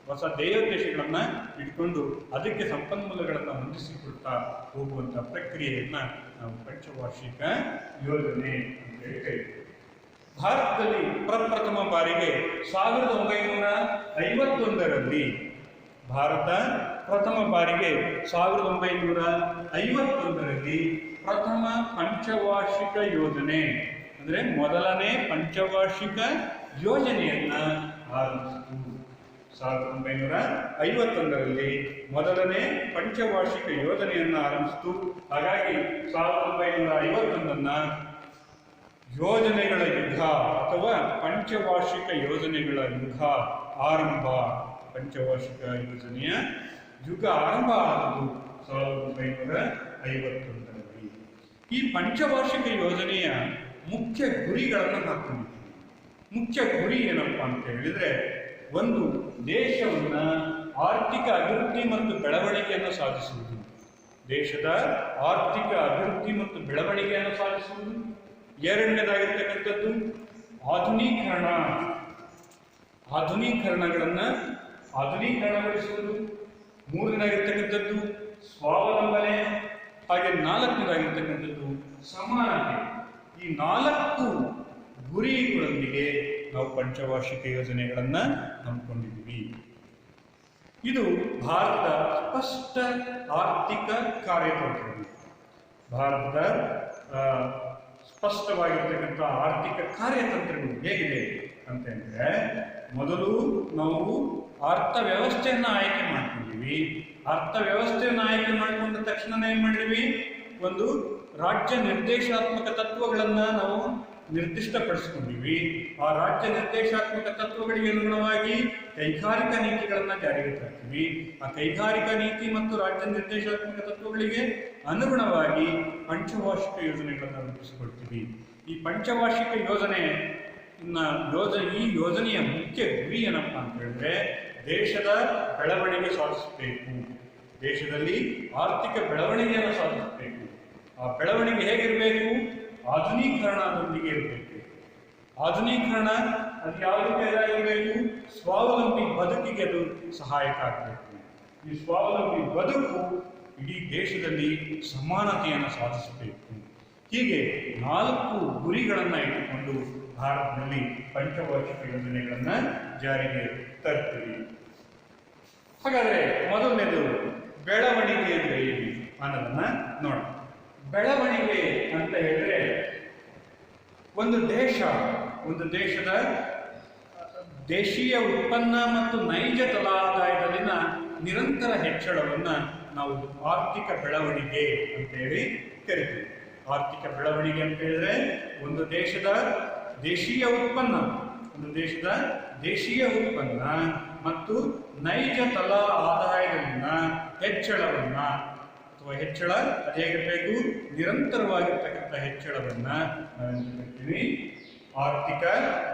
ಹೊಸ ಧ್ಯೇಯೋದ್ದೇಶಗಳನ್ನು ಇಟ್ಕೊಂಡು ಅದಕ್ಕೆ ಸಂಪನ್ಮೂಲಗಳನ್ನು ಹೊಂದಿಸಿಕೊಳ್ತಾ ಹೋಗುವಂಥ ಪ್ರಕ್ರಿಯೆಯನ್ನು ನಾವು ಪಂಚವಾರ್ಷಿಕ ಯೋಜನೆ ಅಂತ ಹೇಳ್ತೇವೆ. ಭಾರತದಲ್ಲಿ ಪ್ರಪ್ರಥಮ ಬಾರಿಗೆ 1951ರಲ್ಲಿ ಭಾರತ ಪ್ರಥಮ ಬಾರಿಗೆ 1951ರಲ್ಲಿ ಪ್ರಥಮ ಪಂಚವಾರ್ಷಿಕ ಯೋಜನೆ ಅಂದರೆ ಮೊದಲನೇ ಪಂಚವಾರ್ಷಿಕ ಯೋಜನೆಯನ್ನ ಆರಂಭಿಸಿತು. 1951ರಲ್ಲಿ ಮೊದಲನೇ ಪಂಚವಾರ್ಷಿಕ ಯೋಜನೆಯನ್ನು ಆರಂಭಿಸಿತು. ಹಾಗಾಗಿ 1951 ಯೋಜನೆಗಳ ಯುಗ ಅಥವಾ ಪಂಚವಾರ್ಷಿಕ ಯೋಜನೆಗಳ ಯುಗ ಆರಂಭ, ಪಂಚವಾರ್ಷಿಕ ಯೋಜನೆಯ ಯುಗ ಆರಂಭ ಆದದ್ದು 1951ರಲ್ಲಿ. ಈ ಪಂಚವಾರ್ಷಿಕ ಯೋಜನೆಯ ಮುಖ್ಯ ಗುರಿಗಳನ್ನು ಹಾಕೊಂಡಿದ್ದೀವಿ. ಮುಖ್ಯ ಗುರಿ ಏನಪ್ಪ ಅಂತ ಹೇಳಿದ್ರೆ, ಒಂದು ದೇಶವನ್ನ ಆರ್ಥಿಕ ಅಭಿವೃದ್ಧಿ ಮತ್ತು ಬೆಳವಣಿಗೆಯನ್ನು ಸಾಧಿಸುವುದು. ದೇಶದ ಆರ್ಥಿಕ ಅಭಿವೃದ್ಧಿ ಮತ್ತು ಬೆಳವಣಿಗೆಯನ್ನು ಸಾಧಿಸುವುದು. ಎರಡನೇದಾಗಿರ್ತಕ್ಕಂಥದ್ದು ಆಧುನೀಕರಣಗೊಳಿಸುವುದು. ಮೂರನೇದಾಗಿರ್ತಕ್ಕಂಥದ್ದು ಸ್ವಾವಲಂಬನೆ. ಹಾಗೆ ನಾಲ್ಕನೇದಾಗಿರ್ತಕ್ಕಂಥದ್ದು ಸಮಾನತೆ. ಈ 4 ಗುರಿಗಳೊಂದಿಗೆ ನಾವು ಪಂಚವಾರ್ಷಿಕ ಯೋಜನೆಗಳನ್ನು ಹಮ್ಮಿಕೊಂಡಿದ್ದೀವಿ. ಇದು ಭಾರತದ ಸ್ಪಷ್ಟ ಆರ್ಥಿಕ ಕಾರ್ಯತಂತ್ರಗಳು. ಭಾರತದ ಸ್ಪಷ್ಟವಾಗಿರ್ತಕ್ಕಂಥ ಆರ್ಥಿಕ ಕಾರ್ಯತಂತ್ರಗಳು ಹೇಗಿದೆ ಅಂತಂದ್ರೆ, ಮೊದಲು ನಾವು ಅರ್ಥವ್ಯವಸ್ಥೆಯನ್ನು ಆಯ್ಕೆ ಮಾಡ್ಕೊಂಡಿವಿ. ಅರ್ಥವ್ಯವಸ್ಥೆಯನ್ನು ಆಯ್ಕೆ ಮಾಡಿಕೊಂಡ ತಕ್ಷಣ ಏನ್ ಮಾಡಿದ್ವಿ, ಒಂದು ರಾಜ್ಯ ನಿರ್ದೇಶಾತ್ಮಕ ತತ್ವಗಳನ್ನು ನಾವು ನಿರ್ದಿಷ್ಟಪಡಿಸ್ಕೊಂಡಿವಿ. ಆ ರಾಜ್ಯ ನಿರ್ದೇಶಾತ್ಮಕ ತತ್ವಗಳಿಗೆ ಅನುಗುಣವಾಗಿ ಕೈಗಾರಿಕಾ ನೀತಿಗಳನ್ನು ಜಾರಿಗೆ ತರ್ತೀವಿ. ಆ ಕೈಗಾರಿಕಾ ನೀತಿ ಮತ್ತು ರಾಜ್ಯ ನಿರ್ದೇಶಾತ್ಮಕ ತತ್ವಗಳಿಗೆ ಅನುಗುಣವಾಗಿ ಪಂಚವಾರ್ಷಿಕ ಯೋಜನೆಗಳನ್ನು ರೂಪಿಸಿಕೊಳ್ತೀವಿ. ಈ ಪಂಚವಾರ್ಷಿಕ ಈ ಯೋಜನೆಯ ಮುಖ್ಯ ಗುರಿ ಏನಪ್ಪಾ ಅಂತ ಹೇಳಿದ್ರೆ, ದೇಶದ ಬೆಳವಣಿಗೆ ಸಾಧಿಸಬೇಕು. ದೇಶದಲ್ಲಿ ಆರ್ಥಿಕ ಬೆಳವಣಿಗೆಯನ್ನು ಸಾಧಿಸಬೇಕು. ಆ ಬೆಳವಣಿಗೆ ಹೇಗಿರಬೇಕು, ಆಧುನೀಕರಣದೊಂದಿಗೆ ಇರಬೇಕು. ಆಧುನೀಕರಣ ಅದು ಯಾವುದಕ್ಕೆ ಇರಬೇಕು, ಸ್ವಾವಲಂಬಿ ಬದುಕಿಗೆ ಅದು ಸಹಾಯಕ ಆಗಬೇಕು. ಈ ಸ್ವಾವಲಂಬಿ ಬದುಕು ಇಡೀ ದೇಶದಲ್ಲಿ ಸಮಾನತೆಯನ್ನು ಸಾಧಿಸಬೇಕು. ಹೀಗೆ 4 ಗುರಿಗಳನ್ನು ಇಟ್ಟುಕೊಂಡು ಭಾರತದಲ್ಲಿ ಪಂಚವಾರ್ಷಿಕ ಯೋಜನೆಗಳನ್ನು ಜಾರಿಗೆ ತರ್ತೀವಿ. ಹಾಗಾದರೆ ಮೊದಲನೇದು ಬೆಳವಣಿಗೆ ಅಂದರೆ ಏನು ಅನ್ನೋದನ್ನ ನೋಡೋಣ. ಬೆಳವಣಿಗೆ ಅಂತ ಹೇಳಿದ್ರೆ, ಒಂದು ದೇಶದ ದೇಶೀಯ ಉತ್ಪನ್ನ ಮತ್ತು ನೈಜ ತಲಾದಾಯದಲ್ಲಿನ ನಿರಂತರ ಹೆಚ್ಚಳವನ್ನು ನಾವು ಆರ್ಥಿಕ ಬೆಳವಣಿಗೆ ಅಂತ ಹೇಳಿ ಕರಿತೀವಿ. ಆರ್ಥಿಕ ಬೆಳವಣಿಗೆ ಅಂತ ಹೇಳಿದ್ರೆ, ಒಂದು ದೇಶದ ದೇಶೀಯ ಉತ್ಪನ್ನ ಮತ್ತು ನೈಜ ತಲಾ ಆದಾಯದಲ್ಲಿನ ಹೆಚ್ಚಳವನ್ನ ಅಥವಾ ಹೆಚ್ಚಳ ಅದು ಹೇಗಿರಬೇಕು, ನಿರಂತರವಾಗಿರ್ತಕ್ಕಂಥ ಹೆಚ್ಚಳವನ್ನ ನಾವೇನು ಆರ್ಥಿಕ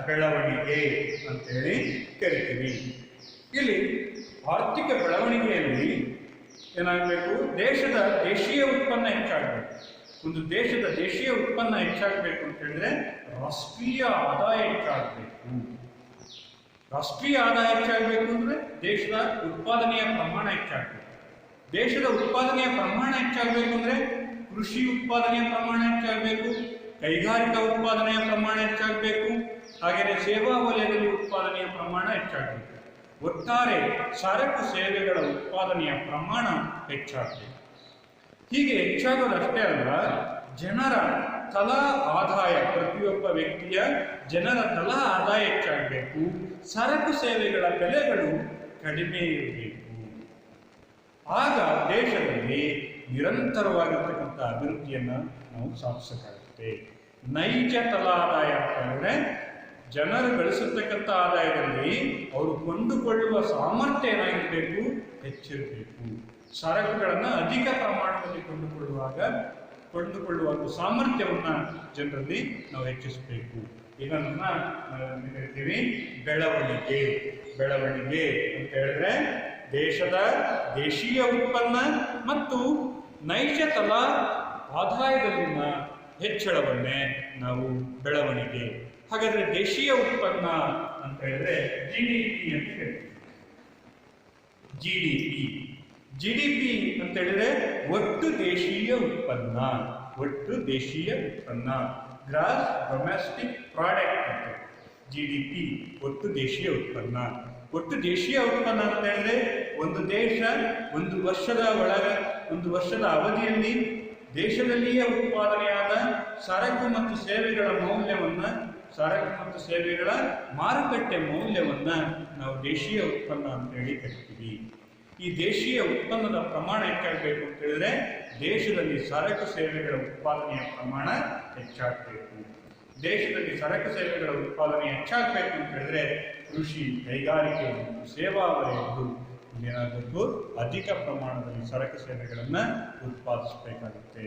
ಬೆಳವಣಿಗೆ ಅಂತೇಳಿ ಕರಿತೀವಿ. ಇಲ್ಲಿ ಆರ್ಥಿಕ ಬೆಳವಣಿಗೆಯಲ್ಲಿ ಏನಾಗಬೇಕು, ದೇಶದ ದೇಶೀಯ ಉತ್ಪನ್ನ ಹೆಚ್ಚಾಗಬೇಕು. ಒಂದು ದೇಶದ ದೇಶೀಯ ಉತ್ಪನ್ನ ಹೆಚ್ಚಾಗಬೇಕು ಅಂತ ಹೇಳಿದ್ರೆ ರಾಷ್ಟ್ರೀಯ ಆದಾಯ ಹೆಚ್ಚಾಗಬೇಕು. ರಾಷ್ಟ್ರೀಯ ಆದಾಯ ಹೆಚ್ಚಾಗಬೇಕು ಅಂದ್ರೆ ದೇಶದ ಉತ್ಪಾದನೆಯ ಪ್ರಮಾಣ ಹೆಚ್ಚಾಗಬೇಕು. ದೇಶದ ಉತ್ಪಾದನೆಯ ಪ್ರಮಾಣ ಹೆಚ್ಚಾಗಬೇಕು ಅಂದ್ರೆ ಕೃಷಿ ಉತ್ಪಾದನೆಯ ಪ್ರಮಾಣ ಹೆಚ್ಚಾಗಬೇಕು, ಕೈಗಾರಿಕಾ ಉತ್ಪಾದನೆಯ ಪ್ರಮಾಣ ಹೆಚ್ಚಾಗಬೇಕು, ಹಾಗೆಯೇ ಸೇವಾ ವಲಯದಲ್ಲಿ ಉತ್ಪಾದನೆಯ ಪ್ರಮಾಣ ಹೆಚ್ಚಾಗಬೇಕು. ಒಟ್ಟಾರೆ ಸರಕು ಸೇವೆಗಳ ಉತ್ಪಾದನೆಯ ಪ್ರಮಾಣ ಹೆಚ್ಚಾಗಬೇಕು. ಹೀಗೆ ಹೆಚ್ಚಾಗೋದಷ್ಟೇ ಅಲ್ಲ, ಜನರ ತಲಾ ಆದಾಯ, ಪ್ರತಿಯೊಬ್ಬ ವ್ಯಕ್ತಿಯ ಜನರ ತಲಾ ಆದಾಯ ಹೆಚ್ಚಾಗಬೇಕು, ಸರಕು ಸೇವೆಗಳ ಬೆಲೆಗಳು ಕಡಿಮೆ ಇರಬೇಕು. ಆಗ ದೇಶದಲ್ಲಿ ನಿರಂತರವಾಗಿರ್ತಕ್ಕಂಥ ಅಭಿವೃದ್ಧಿಯನ್ನು ನಾವು ಸಾಧಿಸಕ್ಕಾಗುತ್ತೆ. ನೈಜ ತಲಾ ಆದಾಯ ಅಂತಂದರೆ ಜನರು ಗಳಿಸತಕ್ಕಂಥ ಆದಾಯದಲ್ಲಿ ಅವರು ಕೊಂಡುಕೊಳ್ಳುವ ಸಾಮರ್ಥ್ಯ ಏನಾಗಿರಬೇಕು, ಹೆಚ್ಚಿರಬೇಕು. ಸರಕುಗಳನ್ನು ಅಧಿಕ ಪ್ರಮಾಣದಲ್ಲಿ ಕೊಂಡುಕೊಳ್ಳುವ ಸಾಮರ್ಥ್ಯವನ್ನು ಜನರಲ್ಲಿ ನಾವು ಹೆಚ್ಚಿಸಬೇಕು. ಇದನ್ನ ನಾವು ಕರಿತೀವಿ ಬೆಳವಣಿಗೆ. ಬೆಳವಣಿಗೆ ಅಂತ ಹೇಳಿದ್ರೆ ದೇಶದ ದೇಶೀಯ ಉತ್ಪನ್ನ ಮತ್ತು ನೈಜ ತಲಾ ಆದಾಯದಲ್ಲಿನ ಹೆಚ್ಚಳವನ್ನೇ ನಾವು ಬೆಳವಣಿಗೆ. ಹಾಗಾದ್ರೆ ದೇಶೀಯ ಉತ್ಪನ್ನ ಅಂತ ಹೇಳಿದ್ರೆ GDP ಅಂತ ಹೇಳ್ತೀವಿ. GDP ಅಂತ ಹೇಳಿದ್ರೆ ಒಟ್ಟು ದೇಶೀಯ ಉತ್ಪನ್ನ. ಒಟ್ಟು ದೇಶೀಯ ಉತ್ಪನ್ನ, ಗ್ರಾಸ್ ಡೊಮೆಸ್ಟಿಕ್ ಪ್ರಾಡಕ್ಟ್ ಅಂತ. GDP ಒಟ್ಟು ದೇಶೀಯ ಉತ್ಪನ್ನ. ಒಟ್ಟು ದೇಶೀಯ ಉತ್ಪನ್ನ ಅಂತ ಹೇಳಿದ್ರೆ ಒಂದು ದೇಶ ಒಂದು ವರ್ಷದ ಅವಧಿಯಲ್ಲಿ ದೇಶದಲ್ಲಿಯೇ ಉತ್ಪಾದನೆಯಾದ ಸರಕು ಮತ್ತು ಸೇವೆಗಳ ಮೌಲ್ಯವನ್ನು, ಸರಕು ಮತ್ತು ಸೇವೆಗಳ ಮಾರುಕಟ್ಟೆ ಮೌಲ್ಯವನ್ನು ನಾವು ದೇಶೀಯ ಉತ್ಪನ್ನ ಅಂತ ಹೇಳಿ ಕರಿತೀವಿ. ಈ ದೇಶೀಯ ಉತ್ಪನ್ನದ ಪ್ರಮಾಣ ಹೆಚ್ಚಾಗಬೇಕು ಅಂತ ಹೇಳಿದ್ರೆ ದೇಶದಲ್ಲಿ ಸರಕು ಸೇವೆಗಳ ಉತ್ಪಾದನೆಯ ಪ್ರಮಾಣ ಹೆಚ್ಚಾಗಬೇಕು. ದೇಶದಲ್ಲಿ ಸರಕು ಸೇವೆಗಳ ಉತ್ಪಾದನೆ ಹೆಚ್ಚಾಗಬೇಕು ಅಂತ ಹೇಳಿದ್ರೆ ಕೃಷಿ, ಕೈಗಾರಿಕೆ ಮತ್ತು ಸೇವಾ ವಲಯಗಳು ಏನಾಗಬೇಕು, ಅಧಿಕ ಪ್ರಮಾಣದಲ್ಲಿ ಸರಕು ಸೇವೆಗಳನ್ನು ಉತ್ಪಾದಿಸಬೇಕಾಗುತ್ತೆ.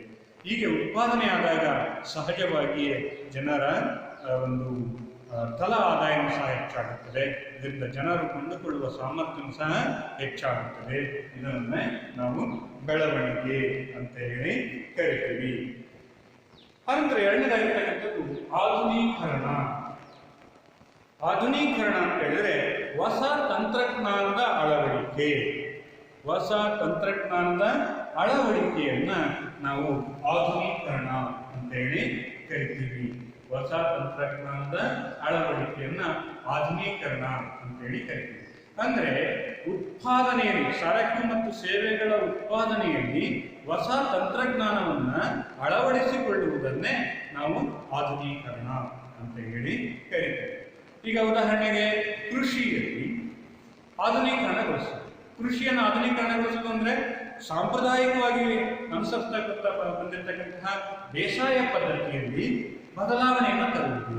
ಹೀಗೆ ಉತ್ಪಾದನೆ ಆದಾಗ ಸಹಜವಾಗಿಯೇ ಜನರ ಒಂದು ತಲಾ ಆದಾಯನೂ ಸಹ ಹೆಚ್ಚಾಗುತ್ತದೆ. ಇದರಿಂದ ಜನರು ಕೊಂಡುಕೊಳ್ಳುವ ಸಾಮರ್ಥ್ಯ ಸಹ ಹೆಚ್ಚಾಗುತ್ತದೆ. ಇದನ್ನೇ ನಾವು ಬೆಳವಣಿಗೆ ಅಂತ ಹೇಳಿ ಕರಿತೀವಿ. ಅನಂತರ ಎರಡನೇದಾಗಿರ್ತಕ್ಕಂಥದ್ದು ಆಧುನೀಕರಣ. ಆಧುನೀಕರಣ ಅಂತ ಹೇಳಿದ್ರೆ ಹೊಸ ತಂತ್ರಜ್ಞಾನದ ಅಳವಡಿಕೆ. ಹೊಸ ತಂತ್ರಜ್ಞಾನದ ಅಳವಡಿಕೆಯನ್ನ ನಾವು ಆಧುನೀಕರಣ ಅಂತ ಹೇಳಿ ಕರಿತೀವಿ. ಹೊಸ ತಂತ್ರಜ್ಞಾನದ ಅಳವಡಿಕೆಯನ್ನ ಆಧುನೀಕರಣ ಅಂತ ಹೇಳಿ ಕರಿತೀವಿ. ಅಂದ್ರೆ ಉತ್ಪಾದನೆಯಲ್ಲಿ, ಸರಕು ಮತ್ತು ಸೇವೆಗಳ ಉತ್ಪಾದನೆಯಲ್ಲಿ ಹೊಸ ತಂತ್ರಜ್ಞಾನವನ್ನ ಅಳವಡಿಸಿಕೊಳ್ಳುವುದನ್ನೇ ನಾವು ಆಧುನೀಕರಣ ಅಂತ ಹೇಳಿ ಕರಿತೀವಿ. ಈಗ ಉದಾಹರಣೆಗೆ ಕೃಷಿಯಲ್ಲಿ ಆಧುನೀಕರಣಗೊಳಿಸೋದು. ಕೃಷಿಯನ್ನು ಆಧುನೀಕರಣಗೊಳಿಸೋದು ಅಂದ್ರೆ ಸಾಂಪ್ರದಾಯಿಕವಾಗಿ ಅನುಸರಿಸತಕ್ಕಂಥ ಬಂದಿರತಕ್ಕಂತಹ ಬೇಸಾಯ ಪದ್ಧತಿಯಲ್ಲಿ ಬದಲಾವಣೆಯನ್ನು ತರುವುದು.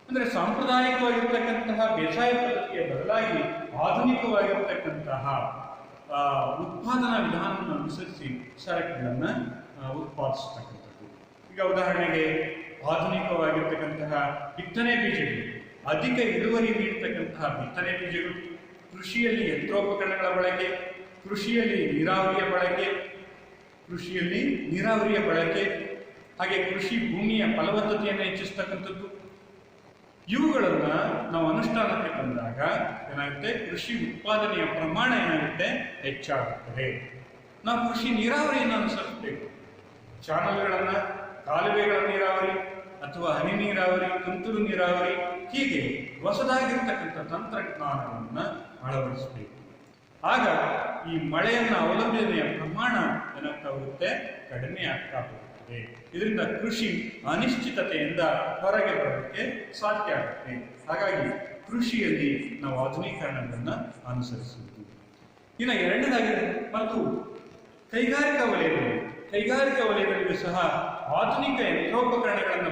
ಅಂದ್ರೆ ಸಾಂಪ್ರದಾಯಿಕವಾಗಿರ್ತಕ್ಕಂತಹ ಬೇಸಾಯ ಪದ್ಧತಿಯ ಬದಲಾಗಿ ಆಧುನಿಕವಾಗಿರ್ತಕ್ಕಂತಹ ಉತ್ಪಾದನಾ ವಿಧಾನವನ್ನು ಅನುಸರಿಸಿ ಸರಕುಗಳನ್ನು ಉತ್ಪಾದಿಸತಕ್ಕಂಥದ್ದು. ಈಗ ಉದಾಹರಣೆಗೆ ಆಧುನಿಕವಾಗಿರ್ತಕ್ಕಂತಹ ಬಿತ್ತನೆ ಬೀಜಗಳು, ಅಧಿಕ ಇಳುವರಿ ನೀಡತಕ್ಕಂತಹ ಬಿತ್ತನೆ ಬೀಜಗಳು, ಕೃಷಿಯಲ್ಲಿ ಯಂತ್ರೋಪಕರಣಗಳ ಬಳಕೆ, ಕೃಷಿಯಲ್ಲಿ ನೀರಾವರಿಯ ಬಳಕೆ, ಹಾಗೆ ಕೃಷಿ ಭೂಮಿಯ ಫಲವತ್ತತೆಯನ್ನು ಹೆಚ್ಚಿಸ್ತಕ್ಕಂಥದ್ದು. ಇವುಗಳನ್ನ ನಾವು ಅನುಷ್ಠಾನಕ್ಕೆ ತಂದಾಗ ಏನಾಗುತ್ತೆ, ಕೃಷಿ ಉತ್ಪಾದನೆಯ ಪ್ರಮಾಣ ಏನಾಗುತ್ತೆ, ಹೆಚ್ಚಾಗುತ್ತದೆ. ನಾವು ಕೃಷಿ ನೀರಾವರಿಯನ್ನು ಅನುಸರಿಸಬೇಕು. ಚಾನಲ್ಗಳನ್ನ, ಕಾಲುವೆಗಳ ನೀರಾವರಿ ಅಥವಾ ಹನಿ ನೀರಾವರಿ, ತುಂತುರು ನೀರಾವರಿ, ಹೀಗೆ ಹೊಸದಾಗಿರ್ತಕ್ಕಂಥ ತಂತ್ರಜ್ಞಾನವನ್ನು ಅಳವಡಿಸಬೇಕು. ಆಗ ಈ ಮಳೆಯನ್ನು ಅವಲಂಬನೆಯ ಪ್ರಮಾಣ ಏನಾಗ್ತಾ ಹೋಗುತ್ತೆ, ಕಡಿಮೆ ಆಗ್ತಾ ಹೋಗುತ್ತದೆ. ಇದರಿಂದ ಕೃಷಿ ಅನಿಶ್ಚಿತತೆಯಿಂದ ಹೊರಗೆ ಬರೋದಕ್ಕೆ ಸಾಧ್ಯ ಆಗುತ್ತೆ. ಹಾಗಾಗಿ ಕೃಷಿಯಲ್ಲಿ ನಾವು ಆಧುನೀಕರಣವನ್ನು ಅನುಸರಿಸುವುದು. ಇನ್ನು ಎರಡನೇದಾಗಿ ಮತ್ತು ಕೈಗಾರಿಕಾ ವಲಯದಲ್ಲಿಯೂ ಸಹ ಆಧುನಿಕ ಯಂತ್ರೋಪಕರಣಗಳನ್ನು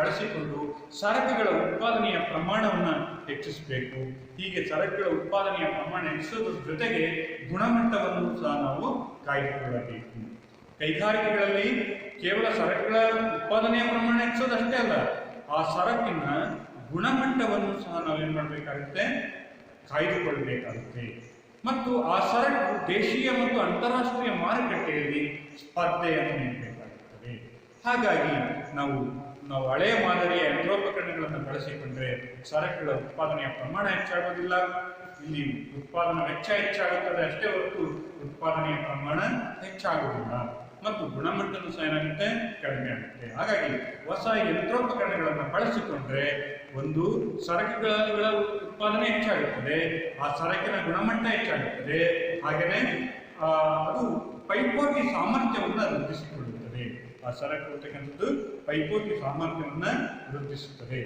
ಬಳಸಿಕೊಂಡು ಸರಕುಗಳ ಉತ್ಪಾದನೆಯ ಪ್ರಮಾಣವನ್ನು ಹೆಚ್ಚಿಸಬೇಕು. ಹೀಗೆ ಸರಕುಗಳ ಉತ್ಪಾದನೆಯ ಪ್ರಮಾಣ ಹೆಚ್ಚಿಸೋದ್ರ ಜೊತೆಗೆ ಗುಣಮಟ್ಟವನ್ನು ಸಹ ನಾವು ಕಾಯ್ದುಕೊಳ್ಳಬೇಕು. ಕೈಗಾರಿಕೆಗಳಲ್ಲಿ ಕೇವಲ ಸರಕುಗಳ ಉತ್ಪಾದನೆಯ ಪ್ರಮಾಣ ಹೆಚ್ಚಿಸೋದಷ್ಟೇ ಅಲ್ಲ, ಆ ಸರಕಿನ ಗುಣಮಟ್ಟವನ್ನು ಸಹ ನಾವೇನು ಮಾಡಬೇಕಾಗುತ್ತೆ, ಕಾಯ್ದುಕೊಳ್ಳಬೇಕಾಗುತ್ತೆ. ಮತ್ತು ಆ ಸರಕು ದೇಶೀಯ ಮತ್ತು ಅಂತಾರಾಷ್ಟ್ರೀಯ ಮಾರುಕಟ್ಟೆಯಲ್ಲಿ ಸ್ಪರ್ಧೆಯನ್ನು ನೀಡಬೇಕಾಗುತ್ತದೆ. ಹಾಗಾಗಿ ನಾವು ಹಳೆಯ ಮಾದರಿಯ ಯಂತ್ರೋಪಕರಣಗಳನ್ನು ಬಳಸಿಕೊಂಡ್ರೆ ಸರಕುಗಳ ಉತ್ಪಾದನೆಯ ಪ್ರಮಾಣ ಹೆಚ್ಚಾಗೋದಿಲ್ಲ. ಇಲ್ಲಿ ಉತ್ಪಾದನಾ ವೆಚ್ಚ ಹೆಚ್ಚಾಗುತ್ತದೆ ಅಷ್ಟೇ ಹೊರತು ಉತ್ಪಾದನೆಯ ಪ್ರಮಾಣ ಹೆಚ್ಚಾಗುವುದಿಲ್ಲ. ಮತ್ತು ಗುಣಮಟ್ಟದ ಸಹ ಏನಾಗುತ್ತೆ, ಕಡಿಮೆ ಆಗುತ್ತೆ. ಹಾಗಾಗಿ ಹೊಸ ಯಂತ್ರೋಪಕರಣಗಳನ್ನು ಬಳಸಿಕೊಂಡ್ರೆ ಒಂದು ಸರಕುಗಳ ಉತ್ಪಾದನೆ ಹೆಚ್ಚಾಗುತ್ತದೆ, ಆ ಸರಕಿನ ಗುಣಮಟ್ಟ ಹೆಚ್ಚಾಗುತ್ತದೆ, ಹಾಗೆಯೇ ಅದು ಪೈಪೋಟಿ ಸಾಮರ್ಥ್ಯವನ್ನು ವೃದ್ಧಿಸಿಕೊಳ್ಳುತ್ತದೆ. ಆ ಸರಕು ಅಂತಕ್ಕಂಥದ್ದು ಪೈಪೋಟಿ ಸಾಮರ್ಥ್ಯವನ್ನು ವೃದ್ಧಿಸುತ್ತದೆ.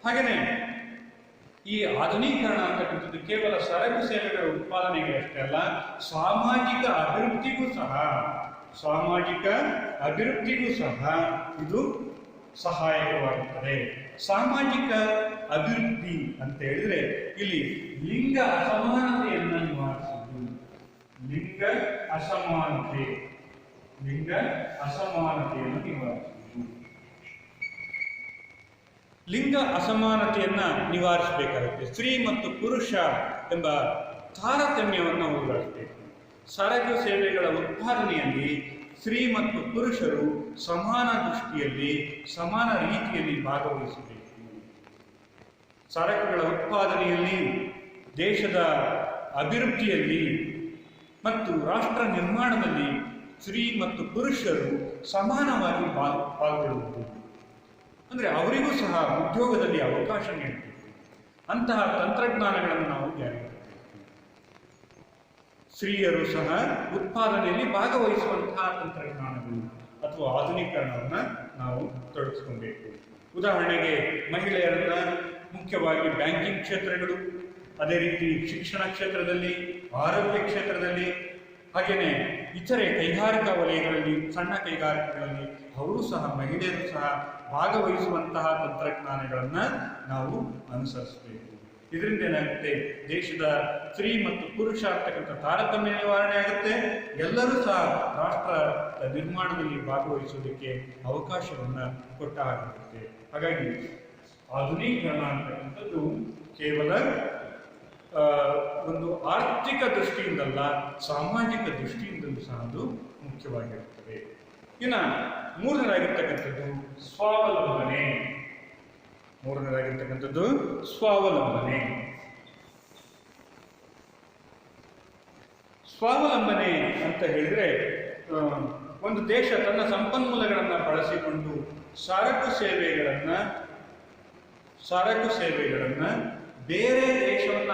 ಹಾಗೆಯೇ ಈ ಆಧುನೀಕರಣ ಅಂತಕ್ಕಂಥದ್ದು ಕೇವಲ ಸರಕು ಸೇವೆಗಳ ಉತ್ಪಾದನೆಗೆ ಅಷ್ಟೇ ಅಲ್ಲ, ಸಾಮಾಜಿಕ ಅಭಿವೃದ್ಧಿಗೂ ಸಹ ಇದು ಸಹಾಯಕವಾಗುತ್ತದೆ. ಸಾಮಾಜಿಕ ಅಭಿವೃದ್ಧಿ ಅಂತ ಹೇಳಿದ್ರೆ ಇಲ್ಲಿ ಲಿಂಗ ಅಸಮಾನತೆಯನ್ನು ನಿವಾರಿಸುವುದು. ಲಿಂಗ ಅಸಮಾನತೆಯನ್ನು ನಿವಾರಿಸುವುದು. ಲಿಂಗ ಅಸಮಾನತೆಯನ್ನ ನಿವಾರಿಸಬೇಕಾಗುತ್ತೆ. ಸ್ತ್ರೀ ಮತ್ತು ಪುರುಷ ಎಂಬ ತಾರತಮ್ಯವನ್ನು ಹೋಗಲಾಡಿಸಬೇಕು. ಸರಕು ಸೇವೆಗಳ ಉತ್ಪಾದನೆಯಲ್ಲಿ ಸ್ತ್ರೀ ಮತ್ತು ಪುರುಷರು ಸಮಾನ ದೃಷ್ಟಿಯಲ್ಲಿ ಸಮಾನ ರೀತಿಯಲ್ಲಿ ಭಾಗವಹಿಸಬೇಕು. ಸರಕುಗಳ ಉತ್ಪಾದನೆಯಲ್ಲಿ, ದೇಶದ ಅಭಿವೃದ್ಧಿಯಲ್ಲಿ ಮತ್ತು ರಾಷ್ಟ್ರ ನಿರ್ಮಾಣದಲ್ಲಿ ಸ್ತ್ರೀ ಮತ್ತು ಪುರುಷರು ಸಮಾನವಾಗಿ ಪಾಲ್ಗೊಳ್ಳುವುದು. ಅಂದರೆ ಅವರಿಗೂ ಸಹ ಉದ್ಯೋಗದಲ್ಲಿ ಅವಕಾಶ ನೀಡಬೇಕು. ಅಂತಹ ತಂತ್ರಜ್ಞಾನಗಳನ್ನು ನಾವು ಜಾರಿಗೆ ಸ್ತ್ರೀಯರು ಸಹ ಉತ್ಪಾದನೆಯಲ್ಲಿ ಭಾಗವಹಿಸುವಂತಹ ತಂತ್ರಜ್ಞಾನಗಳು ಅಥವಾ ಆಧುನೀಕರಣವನ್ನು ನಾವು ತೊಡಗಿಸ್ಕೊಬೇಕು. ಉದಾಹರಣೆಗೆ ಮಹಿಳೆಯರನ್ನ ಮುಖ್ಯವಾಗಿ ಬ್ಯಾಂಕಿಂಗ್ ಕ್ಷೇತ್ರಗಳು, ಅದೇ ರೀತಿ ಶಿಕ್ಷಣ ಕ್ಷೇತ್ರದಲ್ಲಿ, ಆರೋಗ್ಯ ಕ್ಷೇತ್ರದಲ್ಲಿ, ಹಾಗೆಯೇ ಇತರೆ ಕೈಗಾರಿಕಾ ವಲಯಗಳಲ್ಲಿ, ಸಣ್ಣ ಕೈಗಾರಿಕೆಗಳಲ್ಲಿ ಅವರು ಸಹ ಮಹಿಳೆಯರು ಸಹ ಭಾಗವಹಿಸುವಂತಹ ತಂತ್ರಜ್ಞಾನಗಳನ್ನು ನಾವು ಅನುಸರಿಸಬೇಕು. ಇದರಿಂದ ಏನಾಗುತ್ತೆ, ದೇಶದ ಸ್ತ್ರೀ ಮತ್ತು ಪುರುಷ ಅಂತಕ್ಕಂಥ ತಾರತಮ್ಯ ನಿವಾರಣೆ ಆಗುತ್ತೆ. ಎಲ್ಲರೂ ಸಹ ರಾಷ್ಟ್ರ ನಿರ್ಮಾಣದಲ್ಲಿ ಭಾಗವಹಿಸುವುದಕ್ಕೆ ಅವಕಾಶವನ್ನು ಕೊಟ್ಟ ಹಾಗಾಗುತ್ತೆ. ಹಾಗಾಗಿ ಆಧುನೀಕರಣ ಅಂತಕ್ಕಂಥದ್ದು ಕೇವಲ ಒಂದು ಆರ್ಥಿಕ ದೃಷ್ಟಿಯಿಂದಲ್ಲ, ಸಾಮಾಜಿಕ ದೃಷ್ಟಿಯಿಂದಲೂ ಸಹ ಅದು ಮುಖ್ಯವಾಗಿರುತ್ತದೆ. ಇನ್ನು ಮೂರನೇದಾಗಿರ್ತಕ್ಕಂಥದ್ದು ಸ್ವಾವಲಂಬನೆ. ಸ್ವಾವಲಂಬನೆ ಅಂತ ಹೇಳಿದ್ರೆ, ಒಂದು ದೇಶ ತನ್ನ ಸಂಪನ್ಮೂಲಗಳನ್ನು ಬಳಸಿಕೊಂಡು ಸರಕು ಸೇವೆಗಳನ್ನು ಬೇರೆ ದೇಶವನ್ನು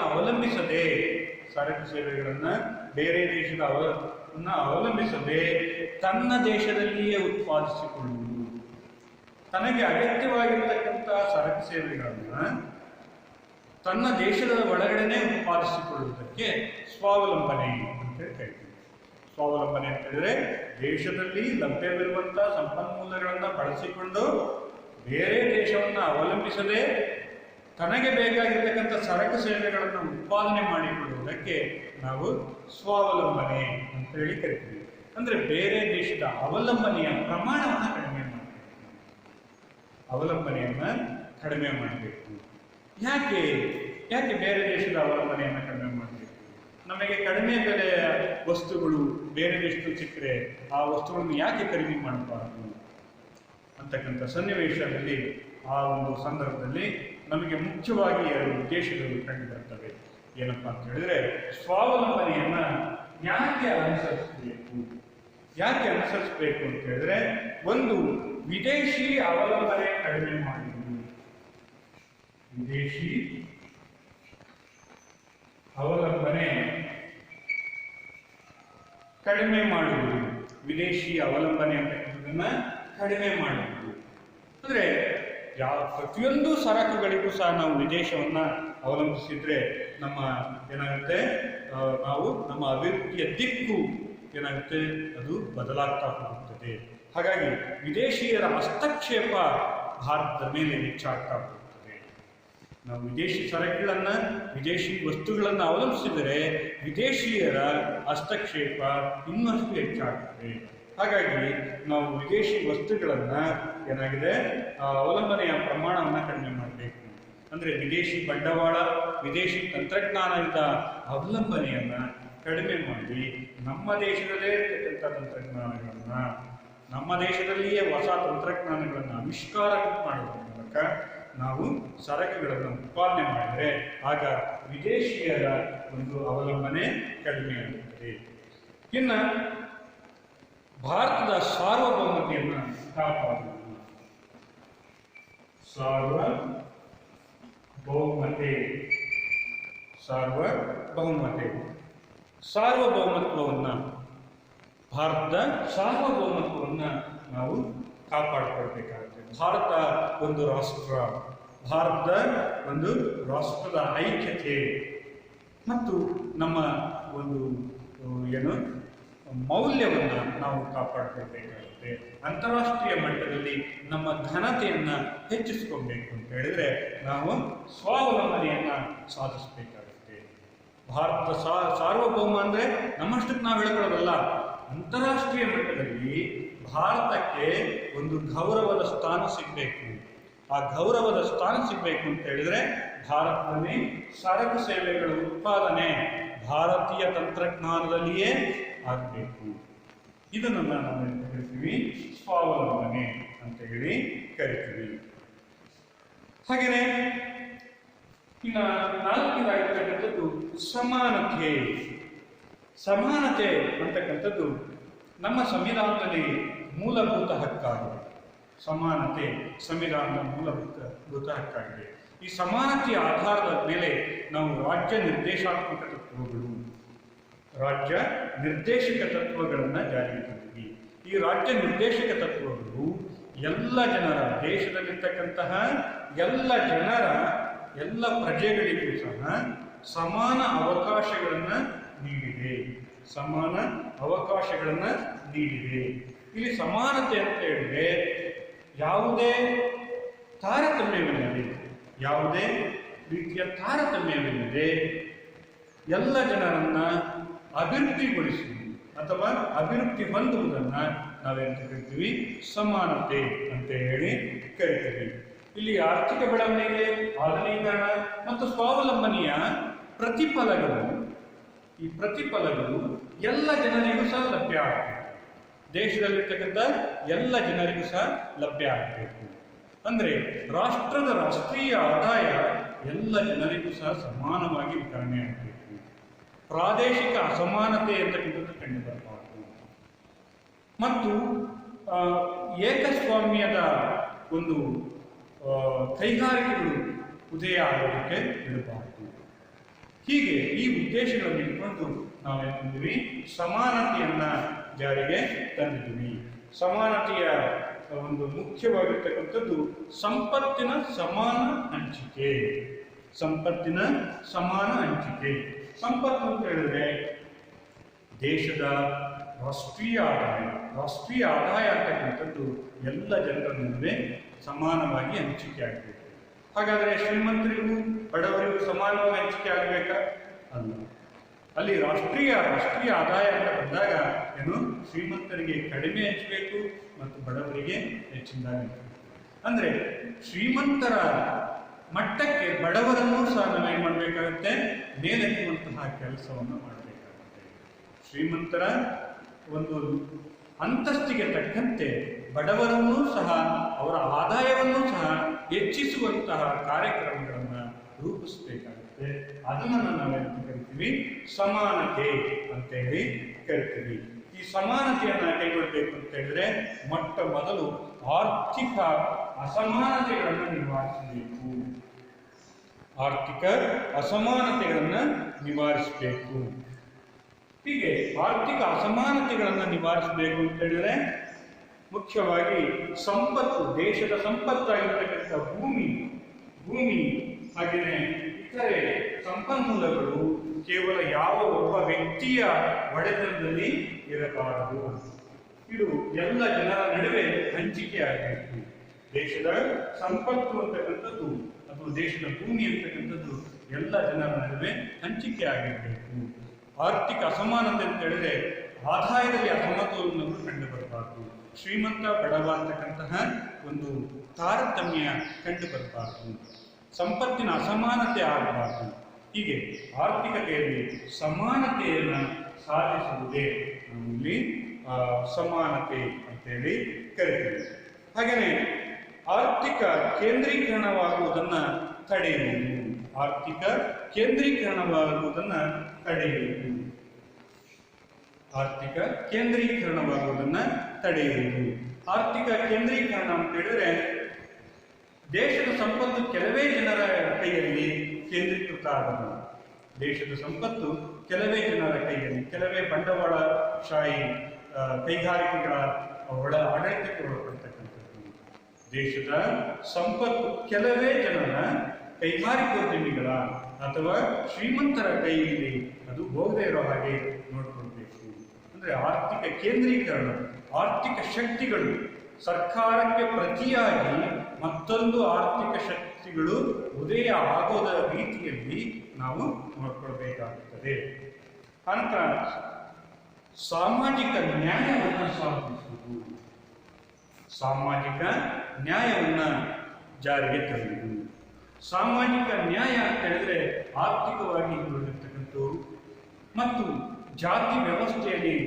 ಅವಲಂಬಿಸದೆ, ತನ್ನ ದೇಶದಲ್ಲಿಯೇ ಉತ್ಪಾದಿಸಿಕೊಳ್ಳುವುದು. ತನಗೆ ಅಗತ್ಯವಾಗಿರತಕ್ಕಂಥ ಸರಕು ಸೇವೆಗಳನ್ನು ತನ್ನ ದೇಶದ ಒಳಗಡೆನೆ ಉತ್ಪಾದಿಸಿಕೊಳ್ಳುವುದಕ್ಕೆ ಸ್ವಾವಲಂಬನೆ ಅಂತ ಹೇಳ್ತೀವಿ. ಸ್ವಾವಲಂಬನೆ ಅಂತ ಹೇಳಿದ್ರೆ, ದೇಶದಲ್ಲಿ ಲಭ್ಯವಿರುವಂತಹ ಸಂಪನ್ಮೂಲಗಳನ್ನು ಬಳಸಿಕೊಂಡು ಬೇರೆ ದೇಶವನ್ನು ಅವಲಂಬಿಸದೆ ತನಗೆ ಬೇಕಾಗಿರ್ತಕ್ಕಂಥ ಸರಕು ಸೇವೆಗಳನ್ನು ಉತ್ಪಾದನೆ ಮಾಡಿಕೊಳ್ಳುವುದಕ್ಕೆ ನಾವು ಸ್ವಾವಲಂಬನೆ ಅಂತ ಹೇಳಿ ಕರಿತೀವಿ. ಅಂದ್ರೆ ಬೇರೆ ದೇಶದ ಅವಲಂಬನೆಯ ಪ್ರಮಾಣವನ್ನು ಕಡಿಮೆ ಮಾಡಬೇಕು. ಯಾಕೆ ಬೇರೆ ದೇಶದ ಅವಲಂಬನೆಯನ್ನು ಕಡಿಮೆ ಮಾಡಬೇಕು? ನಮಗೆ ಕಡಿಮೆ ಬೆಲೆಯ ವಸ್ತುಗಳು ಬೇರೆ ದೇಶದಲ್ಲಿ ಸಿಕ್ಕರೆ ಆ ವಸ್ತುಗಳನ್ನು ಯಾಕೆ ಖರೀದಿ ಮಾಡಬಾರದು ಅಂತಕ್ಕಂಥ ಸನ್ನಿವೇಶದಲ್ಲಿ, ಆ ಒಂದು ಸಂದರ್ಭದಲ್ಲಿ ನಮಗೆ ಮುಖ್ಯವಾಗಿ ಎರಡು ಉದ್ದೇಶಗಳು ಕಂಡು ಬರ್ತವೆ. ಏನಪ್ಪಾ ಅಂತ ಹೇಳಿದ್ರೆ, ಸ್ವಾವಲಂಬನೆಯನ್ನ ಯಾಕೆ ಅನುಸರಿಸಬೇಕು ಅಂತ ಹೇಳಿದ್ರೆ, ಒಂದು ವಿದೇಶಿ ಅವಲಂಬನೆ ಕಡಿಮೆ ಮಾಡುವುದು. ವಿದೇಶಿ ಅವಲಂಬನೆ ಅಂತಕ್ಕಂಥದ್ದನ್ನ ಕಡಿಮೆ ಮಾಡುವುದು. ಅಂದ್ರೆ ಪ್ರತಿಯೊಂದು ಸರಕುಗಳಿಗೂ ಸಹ ನಾವು ವಿದೇಶವನ್ನ ಅವಲಂಬಿಸಿದ್ರೆ ನಮ್ಮ ಅಭಿವೃದ್ಧಿಯ ದಿಕ್ಕು ಏನಾಗುತ್ತೆ, ಅದು ಬದಲಾಗ್ತಾ ಹೋಗುತ್ತದೆ. ಹಾಗಾಗಿ ವಿದೇಶಿಯರ ಹಸ್ತಕ್ಷೇಪ ಭಾರತದ ಮೇಲೆ ಹೆಚ್ಚಾಗ್ತಾ ಹೋಗುತ್ತದೆ. ನಾವು ವಿದೇಶಿ ಸರಕುಗಳನ್ನ, ವಿದೇಶಿ ವಸ್ತುಗಳನ್ನು ಅವಲಂಬಿಸಿದರೆ ವಿದೇಶಿಯರ ಹಸ್ತಕ್ಷೇಪ ಇನ್ನಷ್ಟು ಹೆಚ್ಚಾಗ್ತದೆ. ಹಾಗಾಗಿ ನಾವು ವಿದೇಶಿ ವಸ್ತುಗಳನ್ನ ಅವಲಂಬನೆಯ ಪ್ರಮಾಣವನ್ನು ಕಡಿಮೆ ಮಾಡಬೇಕು. ಅಂದ್ರೆ ವಿದೇಶಿ ಬಂಡವಾಳ, ವಿದೇಶಿ ತಂತ್ರಜ್ಞಾನದ ಅವಲಂಬನೆಯನ್ನ ಕಡಿಮೆ ಮಾಡಿ ನಮ್ಮ ದೇಶದಲ್ಲೇ ಇರ್ತಕ್ಕಂಥ ತಂತ್ರಜ್ಞಾನಗಳನ್ನ, ನಮ್ಮ ದೇಶದಲ್ಲಿಯೇ ಹೊಸ ತಂತ್ರಜ್ಞಾನಗಳನ್ನು ಆವಿಷ್ಕಾರ ಮಾಡುವ ಮೂಲಕ ನಾವು ಸರಕುಗಳನ್ನು ಉತ್ಪಾದನೆ ಮಾಡಿದರೆ ಆಗ ವಿದೇಶಿಯರ ಒಂದು ಅವಲಂಬನೆ ಕಡಿಮೆ ಆಗುತ್ತದೆ. ಇನ್ನು ಭಾರತದ ಸಾರ್ವಭೌಮತೆಯನ್ನು ಕಾಪಾಡುವುದು. ಸಾರ್ವಭೌಮತೆ ಸಾರ್ವಭೌಮತ್ವವನ್ನು, ಭಾರತದ ಸಾರ್ವಭೌಮತ್ವವನ್ನು ನಾವು ಕಾಪಾಡಿಕೊಳ್ಬೇಕಾಗುತ್ತೆ. ಭಾರತ ಒಂದು ರಾಷ್ಟ್ರ, ಭಾರತದ ಒಂದು ರಾಷ್ಟ್ರದ ಐಕ್ಯತೆ ಮತ್ತು ನಮ್ಮ ಒಂದು ಏನು ಮೌಲ್ಯವನ್ನು ನಾವು ಕಾಪಾಡಿಕೊಳ್ಬೇಕಾಗುತ್ತೆ. ಅಂತಾರಾಷ್ಟ್ರೀಯ ಮಟ್ಟದಲ್ಲಿ ನಮ್ಮ ಘನತೆಯನ್ನು ಹೆಚ್ಚಿಸ್ಕೊಬೇಕು ಅಂತ ಹೇಳಿದ್ರೆ ನಾವು ಸ್ವಾವಲಂಬನೆಯನ್ನು ಸಾಧಿಸಬೇಕಾಗುತ್ತೆ. ಭಾರತ ಸಾರ್ವಭೌಮ ಅಂದರೆ ನಮ್ಮಷ್ಟಕ್ಕೆ ನಾವು ಹೇಳ್ಕೊಳ್ಳೋದಲ್ಲ, ಅಂತಾರಾಷ್ಟ್ರೀಯ ಮಟ್ಟದಲ್ಲಿ ಭಾರತಕ್ಕೆ ಒಂದು ಗೌರವದ ಸ್ಥಾನ ಸಿಗಬೇಕು. ಆ ಗೌರವದ ಸ್ಥಾನ ಸಿಗಬೇಕು ಅಂತ ಹೇಳಿದ್ರೆ ಭಾರತದಲ್ಲಿ ಸರಕು ಸೇವೆಗಳ ಉತ್ಪಾದನೆ ಭಾರತೀಯ ತಂತ್ರಜ್ಞಾನದಲ್ಲಿಯೇ ಆಗಬೇಕು. ಇದನ್ನು ನಾವು ಕರಿತೀವಿ ಸ್ವಾವಲಂಬನೆ ಅಂತ ಹೇಳಿ ಕರಿತೀವಿ. ಹಾಗೆಯೇ ಇನ್ನು ನಾಲ್ಕನೇದಾಗಿರ್ತಕ್ಕಂಥದ್ದು ಸಮಾನತೆ. ಸಮಾನತೆ ಅಂತಕ್ಕಂಥದ್ದು ನಮ್ಮ ಸಂವಿಧಾನದಲ್ಲಿ ಮೂಲಭೂತ ಹಕ್ಕಾಗಿದೆ. ಸಮಾನತೆ ಸಂವಿಧಾನದ ಮೂಲಭೂತ ಹಕ್ಕಾಗಿದೆ. ಈ ಸಮಾನತೆಯ ಆಧಾರದ ಮೇಲೆ ನಾವು ರಾಜ್ಯ ನಿರ್ದೇಶಾತ್ಮಕ ತತ್ವಗಳನ್ನು ಜಾರಿಗೆ ತಂದಿವಿ. ಈ ರಾಜ್ಯ ನಿರ್ದೇಶಕ ತತ್ವಗಳು ಎಲ್ಲ ಜನರ, ದೇಶದಲ್ಲಿರ್ತಕ್ಕಂತಹ ಎಲ್ಲ ಪ್ರಜೆಗಳಿಗೂ ಸಹ ಸಮಾನ ಅವಕಾಶಗಳನ್ನು ನೀಡಿದೆ. ಸಮಾನ ಅವಕಾಶಗಳನ್ನು ನೀಡಿದೆ. ಇಲ್ಲಿ ಸಮಾನತೆ ಅಂತ ಹೇಳಿದ್ರೆ ಯಾವುದೇ ತಾರತಮ್ಯವಿಲ್ಲದೆ, ಯಾವುದೇ ರೀತಿಯ ತಾರತಮ್ಯವಿಲ್ಲದೆ ಎಲ್ಲ ಜನರನ್ನ ಅಭಿವೃದ್ಧಿಗೊಳಿಸುವುದು ಅಥವಾ ಅಭಿವೃದ್ಧಿ ಹೊಂದುವುದನ್ನು ನಾವೇಂತ ಕರಿತೀವಿ ಸಮಾನತೆ ಅಂತ ಹೇಳಿ ಕರಿತೀವಿ. ಇಲ್ಲಿ ಆರ್ಥಿಕ ಬೆಳವಣಿಗೆ, ಆಧುನೀಕರಣ ಮತ್ತು ಸ್ವಾವಲಂಬನೆಯ ಪ್ರತಿಫಲಗಳು, ಈ ಪ್ರತಿಫಲಗಳು ಎಲ್ಲ ಜನರಿಗೂ ಸಹ ಲಭ್ಯ ಆಗಬೇಕು. ದೇಶದಲ್ಲಿರ್ತಕ್ಕಂಥ ಎಲ್ಲ ಜನರಿಗೂ ಸಹ ಲಭ್ಯ ಆಗಬೇಕು. ಅಂದರೆ ರಾಷ್ಟ್ರದ ರಾಷ್ಟ್ರೀಯ ಆದಾಯ ಎಲ್ಲ ಜನರಿಗೂ ಸಹ ಸಮಾನವಾಗಿ ವಿತರಣೆ ಆಗಬೇಕು. ಪ್ರಾದೇಶಿಕ ಅಸಮಾನತೆ ಅಂತಕ್ಕಂಥದ್ದು ಕಂಡು ಬರಬಾರದು ಮತ್ತು ಏಕಸ್ವಾಮ್ಯದ ಒಂದು ಕೈಗಾರಿಕೆಗಳು ಉದಯ ಆಗೋದಕ್ಕೆ ಬಿಡಬಾರದು. ಹೀಗೆ ಈ ಉದ್ದೇಶಗಳನ್ನು ಇಟ್ಕೊಂಡು ನಾವೇನಿದ್ದೀವಿ ಸಮಾನತೆಯನ್ನ ಜಾರಿಗೆ ತಂದಿದ್ದೀವಿ. ಸಮಾನತೆಯ ಒಂದು ಮುಖ್ಯವಾಗಿರ್ತಕ್ಕಂಥದ್ದು ಸಂಪತ್ತಿನ ಸಮಾನ ಹಂಚಿಕೆ. ಸಂಪತ್ತಿನ ಸಮಾನ ಹಂಚಿಕೆ. ಸಂಪತ್ತು ಅಂತ ಹೇಳಿದ್ರೆ ದೇಶದ ರಾಷ್ಟ್ರೀಯ ಆದಾಯ ಅಂತಕ್ಕಂಥದ್ದು ಎಲ್ಲ ಜನರ ನಡುವೆ ಸಮಾನವಾಗಿ ಹಂಚಿಕೆ ಆಗಬೇಕು. ಹಾಗಾದರೆ ಶ್ರೀಮಂತರಿಗೂ ಬಡವರಿಗೂ ಸಮಾನವಾಗಿ ಹಂಚಿಕೆ ಆಗಬೇಕಾ? ಅಲ್ಲ. ಅಲ್ಲಿ ರಾಷ್ಟ್ರೀಯ ಆದಾಯ ಅಂತ ಬಂದಾಗ ಏನು ಶ್ರೀಮಂತರಿಗೆ ಕಡಿಮೆ ಹಂಚಬೇಕು ಮತ್ತು ಬಡವರಿಗೆ ಹೆಚ್ಚಿನದಾಗಿ ಹಂಚಬೇಕು. ಅಂದರೆ ಶ್ರೀಮಂತರ ಮಟ್ಟಕ್ಕೆ ಬಡವರನ್ನೂ ಸಹ ನಾವೇನು ಮಾಡಬೇಕಾಗುತ್ತೆ, ಮೇಲೆತ್ತುವಂತಹ ಕೆಲಸವನ್ನು ಮಾಡಬೇಕಾಗುತ್ತೆ. ಶ್ರೀಮಂತರ ಒಂದು ಅಂತಸ್ತಿಗೆ ತಕ್ಕಂತೆ ಬಡವರನ್ನೂ ಸಹ ಅವರ ಆದಾಯವನ್ನೂ ಸಹ ಹೆಚ್ಚಿಸುವಂತಹ ಕಾರ್ಯಕ್ರಮಗಳನ್ನು ರೂಪಿಸಬೇಕಾಗುತ್ತೆ. ಅದನ್ನು ನಾವೇನು ಕರಿತೀವಿ ಸಮಾನತೆ ಅಂತ ಹೇಳಿ ಕರಿತೀವಿ. ಈ ಸಮಾನತೆಯನ್ನು ಕೈಗೊಳ್ಳಬೇಕು ಅಂತ ಹೇಳಿದ್ರೆ ಮೊಟ್ಟ ಮೊದಲು ಆರ್ಥಿಕ ಅಸಮಾನತೆಗಳನ್ನು ನಿವಾರಿಸಬೇಕು. ಆರ್ಥಿಕ ಅಸಮಾನತೆಗಳನ್ನು ನಿವಾರಿಸಬೇಕು. ಹೀಗೆ ಆರ್ಥಿಕ ಅಸಮಾನತೆಗಳನ್ನು ನಿವಾರಿಸಬೇಕು ಅಂತ ಹೇಳಿದ್ರೆ ಮುಖ್ಯವಾಗಿ ಸಂಪತ್ತು, ದೇಶದ ಸಂಪತ್ತಾಗಿರ್ತಕ್ಕಂಥ ಭೂಮಿ ಹಾಗೆಯೇ ಇತರೆ ಸಂಪನ್ಮೂಲಗಳು ಕೇವಲ ಯಾವ ಒಬ್ಬ ವ್ಯಕ್ತಿಯ ಒಡೆತನದಲ್ಲಿ ಇರಬಾರದು. ಇದು ಎಲ್ಲ ಜನರ ನಡುವೆ ಹಂಚಿಕೆ ಆಗಬೇಕು. ದೇಶದ ಸಂಪತ್ತು ಅಂತಕ್ಕಂಥದ್ದು ಅಥವಾ ದೇಶದ ಭೂಮಿ ಅಂತಕ್ಕಂಥದ್ದು ಎಲ್ಲ ಜನರ ನಡುವೆ ಹಂಚಿಕೆ ಆಗಿರಬೇಕು. ಆರ್ಥಿಕ ಅಸಮಾನತೆ ಅಂತ ಹೇಳಿದ್ರೆ ಆದಾಯದಲ್ಲಿ ಅಸಮತೋಲನಗಳು ಕಂಡು ಬರಬಾರದು. ಶ್ರೀಮಂತ ಬಡವ ಅಂತಕ್ಕಂತಹ ಒಂದು ತಾರತಮ್ಯ ಕಂಡು ಬರಬಾರದು. ಸಂಪತ್ತಿನ ಅಸಮಾನತೆ ಆಗಬಾರದು. ಹೀಗೆ ಆರ್ಥಿಕತೆಯಲ್ಲಿ ಸಮಾನತೆಯನ್ನು ಸಾಧಿಸುವುದೇ ಇಲ್ಲಿ ಸಮಾನತೆ ಅಂತೇಳಿ ಕರಿತೀವಿ. ಹಾಗೆಯೇ ಆರ್ಥಿಕ ಕೇಂದ್ರೀಕರಣವಾಗುವುದನ್ನು ತಡೆಯುವುದು. ಆರ್ಥಿಕ ಕೇಂದ್ರೀಕರಣವಾಗುವುದನ್ನು ತಡೆಯುವುದು. ಆರ್ಥಿಕ ಕೇಂದ್ರೀಕರಣವಾಗುವುದನ್ನು ತಡೆಯುವುದು. ಆರ್ಥಿಕ ಕೇಂದ್ರೀಕರಣ ಅಂತ ಹೇಳಿದ್ರೆ ದೇಶದ ಸಂಪತ್ತು ಕೆಲವೇ ಜನರ ಕೈಯಲ್ಲಿ ಕೇಂದ್ರೀಕೃತ ಆಗಬಹುದು. ದೇಶದ ಸಂಪತ್ತು ಕೆಲವೇ ಜನರ ಕೈಯಲ್ಲಿ, ಕೆಲವೇ ಬಂಡವಾಳಶಾಹಿ ಕೈಗಾರಿಕೆಗಳ ಆಡಳಿತಕ್ಕೆ ಒಳಪಡ್ತಕ್ಕಂಥದ್ದು. ದೇಶದ ಸಂಪತ್ತು ಕೆಲವೇ ಜನರ ಕೈಗಾರಿಕೋದ್ಯಮಿಗಳ ಅಥವಾ ಶ್ರೀಮಂತರ ಕೈಯಲ್ಲಿ ಅದು ಹೋಗದೇ ಇರೋ ಹಾಗೆ ನೋಡ್ಕೊಳ್ಬೇಕು. ಅಂದರೆ ಆರ್ಥಿಕ ಕೇಂದ್ರೀಕರಣ, ಆರ್ಥಿಕ ಶಕ್ತಿಗಳು ಸರ್ಕಾರಕ್ಕೆ ಪ್ರತಿಯಾಗಿ ಮತ್ತೊಂದು ಆರ್ಥಿಕ ಶಕ್ತಿಗಳು ಉದಯ ಆಗೋದ ರೀತಿಯಲ್ಲಿ ನಾವು ನೋಡ್ಕೊಳ್ಬೇಕಾಗುತ್ತದೆ. ಅನಂತರ ಸಾಮಾಜಿಕ ನ್ಯಾಯವನ್ನು ಸಾಧಿಸುವುದು, ಸಾಮಾಜಿಕ ನ್ಯಾಯವನ್ನು ಜಾರಿಗೆ ತರುವುದು. ಸಾಮಾಜಿಕ ನ್ಯಾಯ ಅಂತ ಹೇಳಿದ್ರೆ ಆರ್ಥಿಕವಾಗಿ ಹಿಂದುಳಿದಿರ್ತಕ್ಕಂಥವ್ರು ಮತ್ತು ಜಾತಿ ವ್ಯವಸ್ಥೆಯಲ್ಲಿ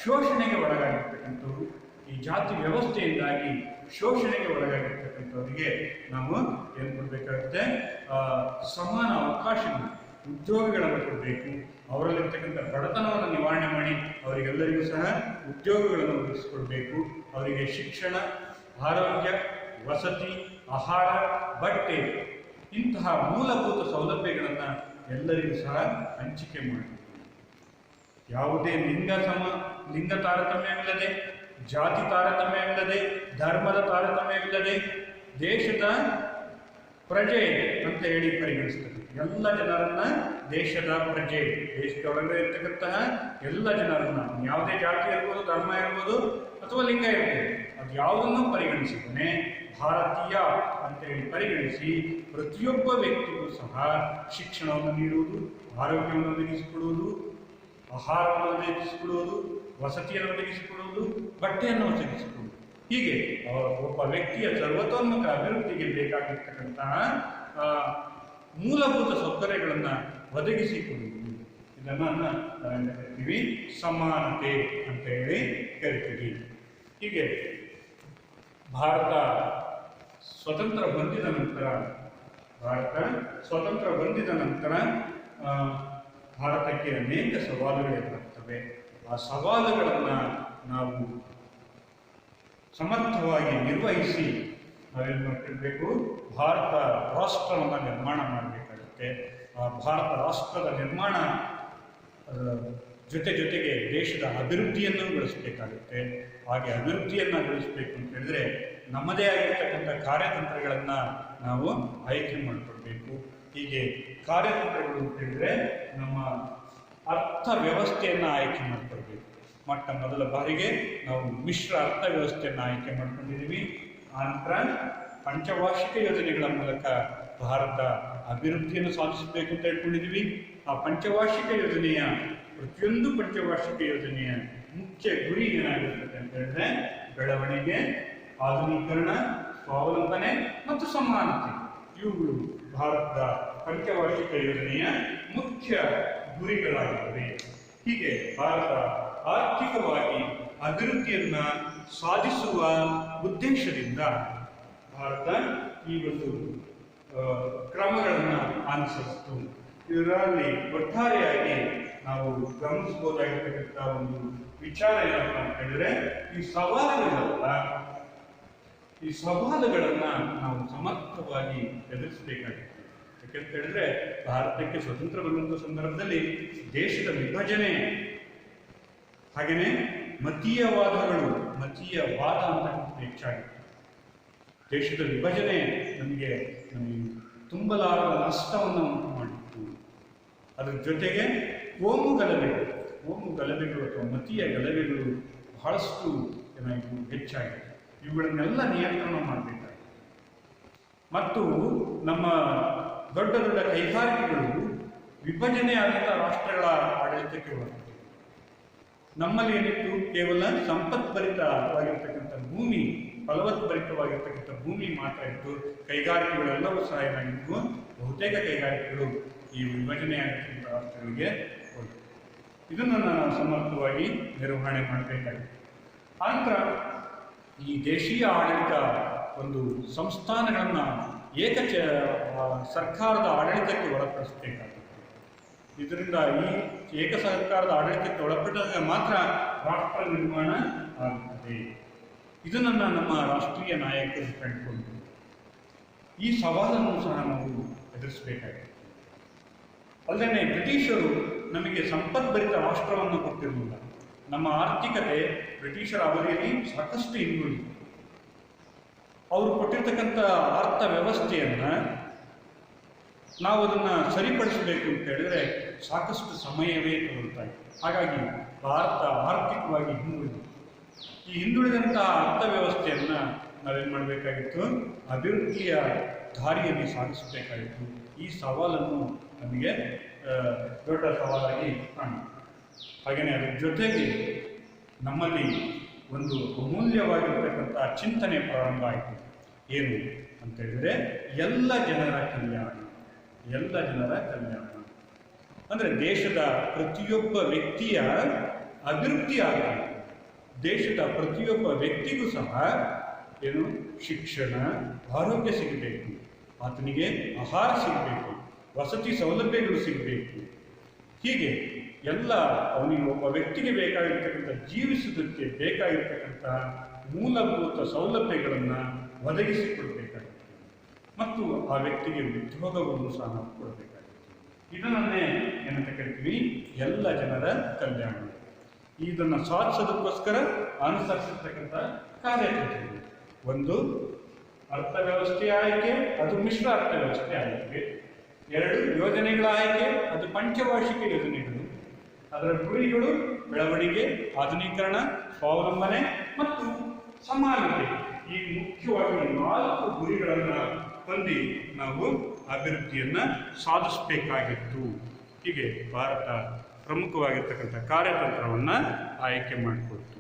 ಶೋಷಣೆಗೆ ಒಳಗಾಗಿರ್ತಕ್ಕಂಥವ್ರು, ಈ ಜಾತಿ ವ್ಯವಸ್ಥೆಯಿಂದಾಗಿ ಶೋಷಣೆಗೆ ಒಳಗಾಗಿರ್ತಕ್ಕಂಥವರಿಗೆ ನಾವು ಏನು ಕೊಡಬೇಕಾಗುತ್ತೆ? ಸಮಾನ ಅವಕಾಶಗಳು, ಉದ್ಯೋಗಗಳನ್ನು ಕೊಡಬೇಕು. ಅವರಲ್ಲಿರ್ತಕ್ಕಂಥ ಬಡತನವನ್ನು ನಿವಾರಣೆ ಮಾಡಿ ಅವರಿಗೆಲ್ಲರಿಗೂ ಸಹ ಉದ್ಯೋಗಗಳನ್ನು ಒದಗಿಸಿಕೊಡ್ಬೇಕು. ಅವರಿಗೆ ಶಿಕ್ಷಣ, ಆರೋಗ್ಯ, ವಸತಿ, ಆಹಾರ, ಬಟ್ಟೆ ಇಂತಹ ಮೂಲಭೂತ ಸೌಲಭ್ಯಗಳನ್ನು ಎಲ್ಲರಿಗೂ ಸಹ ಹಂಚಿಕೆ ಮಾಡಬೇಕು. ಯಾವುದೇ ಲಿಂಗ ತಾರತಮ್ಯವಿಲ್ಲದೆ, ಜಾತಿ ತಾರತಮ್ಯವಿಲ್ಲದೆ, ಧರ್ಮದ ತಾರತಮ್ಯವಿಲ್ಲದೆ ದೇಶದ ಪ್ರಜೆ ಅಂತ ಹೇಳಿ ಪರಿಗಣಿಸ್ತದೆ. ಎಲ್ಲ ಜನರನ್ನ ದೇಶದ ಪ್ರಜೆ, ದೇಶದೊಳಗಡೆ ಇರ್ತಕ್ಕಂತಹ ಎಲ್ಲ ಜನರನ್ನ, ಯಾವುದೇ ಜಾತಿ ಇರ್ಬೋದು, ಧರ್ಮ ಇರ್ಬೋದು ಅಥವಾ ಲಿಂಗ ಇರ್ಬೋದು, ಅದು ಯಾವುದನ್ನು ಪರಿಗಣಿಸಿದ್ದಾನೆ ಭಾರತೀಯ ಅಂತೇಳಿ ಪರಿಗಣಿಸಿ ಪ್ರತಿಯೊಬ್ಬ ವ್ಯಕ್ತಿಗೂ ಸಹ ಶಿಕ್ಷಣವನ್ನು ನೀಡುವುದು, ಆರೋಗ್ಯವನ್ನು ಒದಗಿಸಿಕೊಡುವುದು, ಆಹಾರವನ್ನು ಒದಗಿಸಿಕೊಡುವುದು, ವಸತಿಯನ್ನು ಒದಗಿಸಿಕೊಡುವುದು, ಬಟ್ಟೆಯನ್ನು ಒದಗಿಸಿಕೊಡುವುದು. ಹೀಗೆ ಒಬ್ಬ ವ್ಯಕ್ತಿಯ ಸರ್ವತೋನ್ಮುಖ ಅಭಿವೃದ್ಧಿಗೆ ಬೇಕಾಗಿರ್ತಕ್ಕಂತಹ ಮೂಲಭೂತ ಸೌಕರ್ಯಗಳನ್ನು ಒದಗಿಸಿಕೊಡುವುದು. ಇದನ್ನು ನಾವೇನು ಕರಿತೀವಿ? ಸಮಾನತೆ ಅಂತ ಹೇಳಿ ಕರಿತೀವಿ. ಹೀಗೆ ಭಾರತ ಸ್ವತಂತ್ರ ಬಂದಿದ ನಂತರ ಭಾರತಕ್ಕೆ ಅನೇಕ ಸವಾಲುಗಳಿರ್ತವೆ. ಆ ಸವಾಲುಗಳನ್ನು ನಾವು ಸಮರ್ಥವಾಗಿ ನಿರ್ವಹಿಸಿ ನಾವೇನು ಮಾಡ್ತಿರ್ಬೇಕು? ಭಾರತ ರಾಷ್ಟ್ರವನ್ನು ನಿರ್ಮಾಣ ಮಾಡಬೇಕಾಗುತ್ತೆ. ಆ ಭಾರತ ರಾಷ್ಟ್ರದ ನಿರ್ಮಾಣ ಜೊತೆಗೆ ದೇಶದ ಅಭಿವೃದ್ಧಿಯನ್ನು ಬೆಳೆಸಬೇಕಾಗುತ್ತೆ. ಹಾಗೆ ಅಭಿವೃದ್ಧಿಯನ್ನು ಬೆಳೆಸಬೇಕು ಅಂತ ಹೇಳಿದ್ರೆ ನಮ್ಮದೇ ಆಗಿರ್ತಕ್ಕಂಥ ಕಾರ್ಯತಂತ್ರಗಳನ್ನು ನಾವು ಆಯ್ಕೆ ಮಾಡಿಕೊಳ್ಬೇಕು. ಹೀಗೆ ಕಾರ್ಯತಂತ್ರಗಳು ಅಂತ ಹೇಳಿದ್ರೆ ನಮ್ಮ ಅರ್ಥ ವ್ಯವಸ್ಥೆಯನ್ನು ಆಯ್ಕೆ ಮಾಡಿಕೊಳ್ಬೇಕು. ಮೊದಲ ಬಾರಿಗೆ ನಾವು ಮಿಶ್ರ ಅರ್ಥ ವ್ಯವಸ್ಥೆಯನ್ನು ಆಯ್ಕೆ ಮಾಡ್ಕೊಂಡಿದ್ದೀವಿ. ಆನಂತರ ಪಂಚವಾರ್ಷಿಕ ಯೋಜನೆಗಳ ಮೂಲಕ ಭಾರತ ಅಭಿವೃದ್ಧಿಯನ್ನು ಸಾಧಿಸಬೇಕು ಅಂತ ಹೇಳ್ಕೊಂಡಿದ್ದೀವಿ. ಆ ಪಂಚವಾರ್ಷಿಕ ಯೋಜನೆಯ ಪ್ರತಿಯೊಂದು ಪಂಚವಾರ್ಷಿಕ ಯೋಜನೆಯ ಮುಖ್ಯ ಗುರಿ ಏನಾಗಿರ್ತದೆ ಅಂತ ಹೇಳಿದ್ರೆ ಬೆಳವಣಿಗೆ, ಆಧುನೀಕರಣ, ಸ್ವಾವಲಂಬನೆ ಮತ್ತು ಸಮಾನತೆ. ಇವುಗಳು ಭಾರತದ ಪಂಚವಾರ್ಷಿಕ ಯೋಜನೆಯ ಮುಖ್ಯ ಗುರಿಗಳಾಗಿವೆ. ಹೀಗೆ ಭಾರತ ಆರ್ಥಿಕವಾಗಿ ಅಭಿವೃದ್ಧಿಯನ್ನ ಸಾಧಿಸುವ ಉದ್ದೇಶದಿಂದ ಭಾರತ ಈ ಒಂದು ಕ್ರಮಗಳನ್ನು ಅನುಸರಿಸಿತು. ಇದರಲ್ಲಿ ಒಟ್ಟಾರೆಯಾಗಿ ನಾವು ಗಮನಿಸಬಹುದಾಗಿರ್ತಕ್ಕಂಥ ಒಂದು ವಿಚಾರ ಏನಪ್ಪ ಅಂತ ಹೇಳಿದ್ರೆ, ಈ ಸವಾಲುಗಳನ್ನ ನಾವು ಸಮರ್ಥವಾಗಿ ಎದುರಿಸಬೇಕಾಗಿತ್ತು. ಯಾಕೆಂತ ಹೇಳಿದ್ರೆ ಭಾರತಕ್ಕೆ ಸ್ವತಂತ್ರ ಬರುವಂಥ ಸಂದರ್ಭದಲ್ಲಿ ದೇಶದ ವಿಭಜನೆ, ಹಾಗೆಯೇ ಮತೀಯವಾದ ಅಂತ ಹೆಚ್ಚಾಗಿತ್ತು. ದೇಶದ ವಿಭಜನೆ ನಮಗೆ ತುಂಬಲಾರದ ನಷ್ಟವನ್ನು ಉಂಟು ಮಾಡಿತ್ತು. ಅದರ ಜೊತೆಗೆ ಕೋಮು ಗಲಭೆಗಳು ಅಥವಾ ಮತೀಯ ಗಲಭೆಗಳು ಬಹಳಷ್ಟು ಏನಾಯಿತು? ಹೆಚ್ಚಾಗಿದೆ. ಇವುಗಳನ್ನೆಲ್ಲ ನಿಯಂತ್ರಣ ಮಾಡಬೇಕಾಗಿದೆ. ಮತ್ತು ನಮ್ಮ ದೊಡ್ಡ ದೊಡ್ಡ ಕೈಗಾರಿಕೆಗಳು ವಿಭಜನೆ ಆದಂಥ ರಾಷ್ಟ್ರಗಳ ಆಡಳಿತಕ್ಕೆ ಬರುತ್ತದೆ. ನಮ್ಮಲ್ಲಿ ಏನಿತ್ತು? ಕೇವಲ ಸಂಪತ್ಭರಿತವಾಗಿರ್ತಕ್ಕಂಥ ಭೂಮಿ, ಫಲವತ್ಭರಿತವಾಗಿರ್ತಕ್ಕಂಥ ಭೂಮಿ ಮಾತ್ರ ಇತ್ತು. ಕೈಗಾರಿಕೆಗಳೆಲ್ಲವೂ ಸಹ ಏನಾಗಿತ್ತು? ಬಹುತೇಕ ಕೈಗಾರಿಕೆಗಳು ಈ ವಿಭಜನೆ ಆಗಿರ್ತಕ್ಕಂಥ ರಾಷ್ಟ್ರಗಳಿಗೆ ಹೋಯಿತು. ಇದನ್ನು ನಾವು ಸಮರ್ಥವಾಗಿ ನಿರ್ವಹಣೆ ಮಾಡಬೇಕಾಗಿದೆ. ಆನಂತರ ಈ ದೇಶೀಯ ಆಡಳಿತ ಒಂದು ಸಂಸ್ಥಾನಗಳನ್ನು ಸರ್ಕಾರದ ಆಡಳಿತಕ್ಕೆ ಒಳಪಡಿಸಬೇಕಾಗುತ್ತೆ. ಇದರಿಂದ ಈ ಏಕ ಸರ್ಕಾರದ ಆಡಳಿತಕ್ಕೆ ಒಳಪಟ್ಟಾಗ ಮಾತ್ರ ರಾಷ್ಟ್ರ ನಿರ್ಮಾಣ ಆಗುತ್ತದೆ. ಇದನ್ನು ನಮ್ಮ ರಾಷ್ಟ್ರೀಯ ನಾಯಕರು ಕಂಡುಕೊಂಡು ಈ ಸವಾಲನ್ನು ಸಹ ನಾವು ಎದುರಿಸಬೇಕಾಗಿದೆ. ಅಲ್ಲದೆ ಬ್ರಿಟಿಷರು ನಮಗೆ ಸಂಪದ್ಭರಿತ ರಾಷ್ಟ್ರವನ್ನು ಕೊಟ್ಟಿರಲಿಲ್ಲ. ನಮ್ಮ ಆರ್ಥಿಕತೆ ಬ್ರಿಟಿಷರ ಅವಧಿಯಲ್ಲಿ ಸಾಕಷ್ಟು ಹಿಂದುಳಿತು. ಅವರು ಕೊಟ್ಟಿರ್ತಕ್ಕಂಥ ಅರ್ಥ ವ್ಯವಸ್ಥೆಯನ್ನು ನಾವು ಅದನ್ನು ಸರಿಪಡಿಸಬೇಕು ಅಂತ ಹೇಳಿದ್ರೆ ಸಾಕಷ್ಟು ಸಮಯವೇ ತಗೊಳ್ತಾ ಇದೆ. ಹಾಗಾಗಿ ಭಾರತ ಆರ್ಥಿಕವಾಗಿ ಹಿಂದುಳಿದಿದೆ. ಈ ಹಿಂದುಳಿದಂಥ ಅರ್ಥವ್ಯವಸ್ಥೆಯನ್ನು ನಾವೇನು ಮಾಡಬೇಕಾಗಿತ್ತು? ಅಭಿವೃದ್ಧಿಯ ದಾರಿಯಲ್ಲಿ ಸಾಗಿಸಬೇಕಾಗಿತ್ತು. ಈ ಸವಾಲನ್ನು ನಮಗೆ ದೊಡ್ಡ ಸವಾಲಾಗಿ ಕಾಣುತ್ತೆ. ಹಾಗೆಯೇ ಅದರ ಜೊತೆಗೆ ನಮ್ಮಲ್ಲಿ ಒಂದು ಅಮೂಲ್ಯವಾಗಿರ್ತಕ್ಕಂಥ ಚಿಂತನೆ ಪ್ರಾರಂಭ ಆಯಿತು. ಏನು ಅಂತ ಹೇಳಿದರೆ ಎಲ್ಲ ಜನರ ಕಲ್ಯಾಣ. ಎಲ್ಲ ಜನರ ಕಲ್ಯಾಣ ಅಂದರೆ ದೇಶದ ಪ್ರತಿಯೊಬ್ಬ ವ್ಯಕ್ತಿಯ ಅಭಿವೃದ್ಧಿ ಆಗಬೇಕು. ದೇಶದ ಪ್ರತಿಯೊಬ್ಬ ವ್ಯಕ್ತಿಗೂ ಸಹ ಏನು ಶಿಕ್ಷಣ, ಆರೋಗ್ಯ ಸಿಗಬೇಕು, ಆತನಿಗೆ ಆಹಾರ ಸಿಗಬೇಕು, ವಸತಿ ಸೌಲಭ್ಯಗಳು ಸಿಗಬೇಕು. ಹೀಗೆ ಎಲ್ಲ ಅವನಿಗೆ ಒಬ್ಬ ವ್ಯಕ್ತಿಗೆ ಬೇಕಾಗಿರ್ತಕ್ಕಂಥ ಜೀವಿಸುವುದಕ್ಕೆ ಬೇಕಾಗಿರ್ತಕ್ಕಂಥ ಮೂಲಭೂತ ಸೌಲಭ್ಯಗಳನ್ನು ಒದಗಿಸಿಕೊಡ್ಬೇಕಾಗುತ್ತೆ. ಮತ್ತು ಆ ವ್ಯಕ್ತಿಗೆ ಉದ್ಯೋಗವನ್ನು ಸಹ ನಾವು ಕೊಡಬೇಕಾಗುತ್ತೆ. ಇದನ್ನೇ ಏನಂತ ಕರಿತೀವಿ? ಎಲ್ಲ ಜನರ ಕಲ್ಯಾಣ. ಇದನ್ನು ಸಾಧಿಸೋದಕ್ಕೋಸ್ಕರ ಅನುಸರಿಸಿರ್ತಕ್ಕಂಥ ಕಾರ್ಯತಂತ್ರಗಳು. ಒಂದು ಅರ್ಥವ್ಯವಸ್ಥೆಯ ಆಯ್ಕೆ, ಅದು ಮಿಶ್ರ ಅರ್ಥವ್ಯವಸ್ಥೆ ಆಯ್ಕೆ. ಎರಡು ಯೋಜನೆಗಳ ಆಯ್ಕೆ, ಅದು ಪಂಚವಾರ್ಷಿಕ ಯೋಜನೆಗಳು. ಅದರ ಗುರಿಗಳು ಬೆಳವಣಿಗೆ, ಆಧುನೀಕರಣ, ಸ್ವಾವಲಂಬನೆ ಮತ್ತು ಸಮಾನತೆ. ಈ ಮುಖ್ಯವಾಗಿ 4 ಗುರಿಗಳನ್ನು ಹೊಂದಿ ನಾವು ಅಭಿವೃದ್ಧಿಯನ್ನು ಸಾಧಿಸಬೇಕಾಗಿತ್ತು. ಹೀಗೆ ಭಾರತ ಪ್ರಮುಖವಾಗಿರ್ತಕ್ಕಂಥ ಕಾರ್ಯತಂತ್ರವನ್ನು ಆಯ್ಕೆ ಮಾಡಿಕೊಳ್ತು.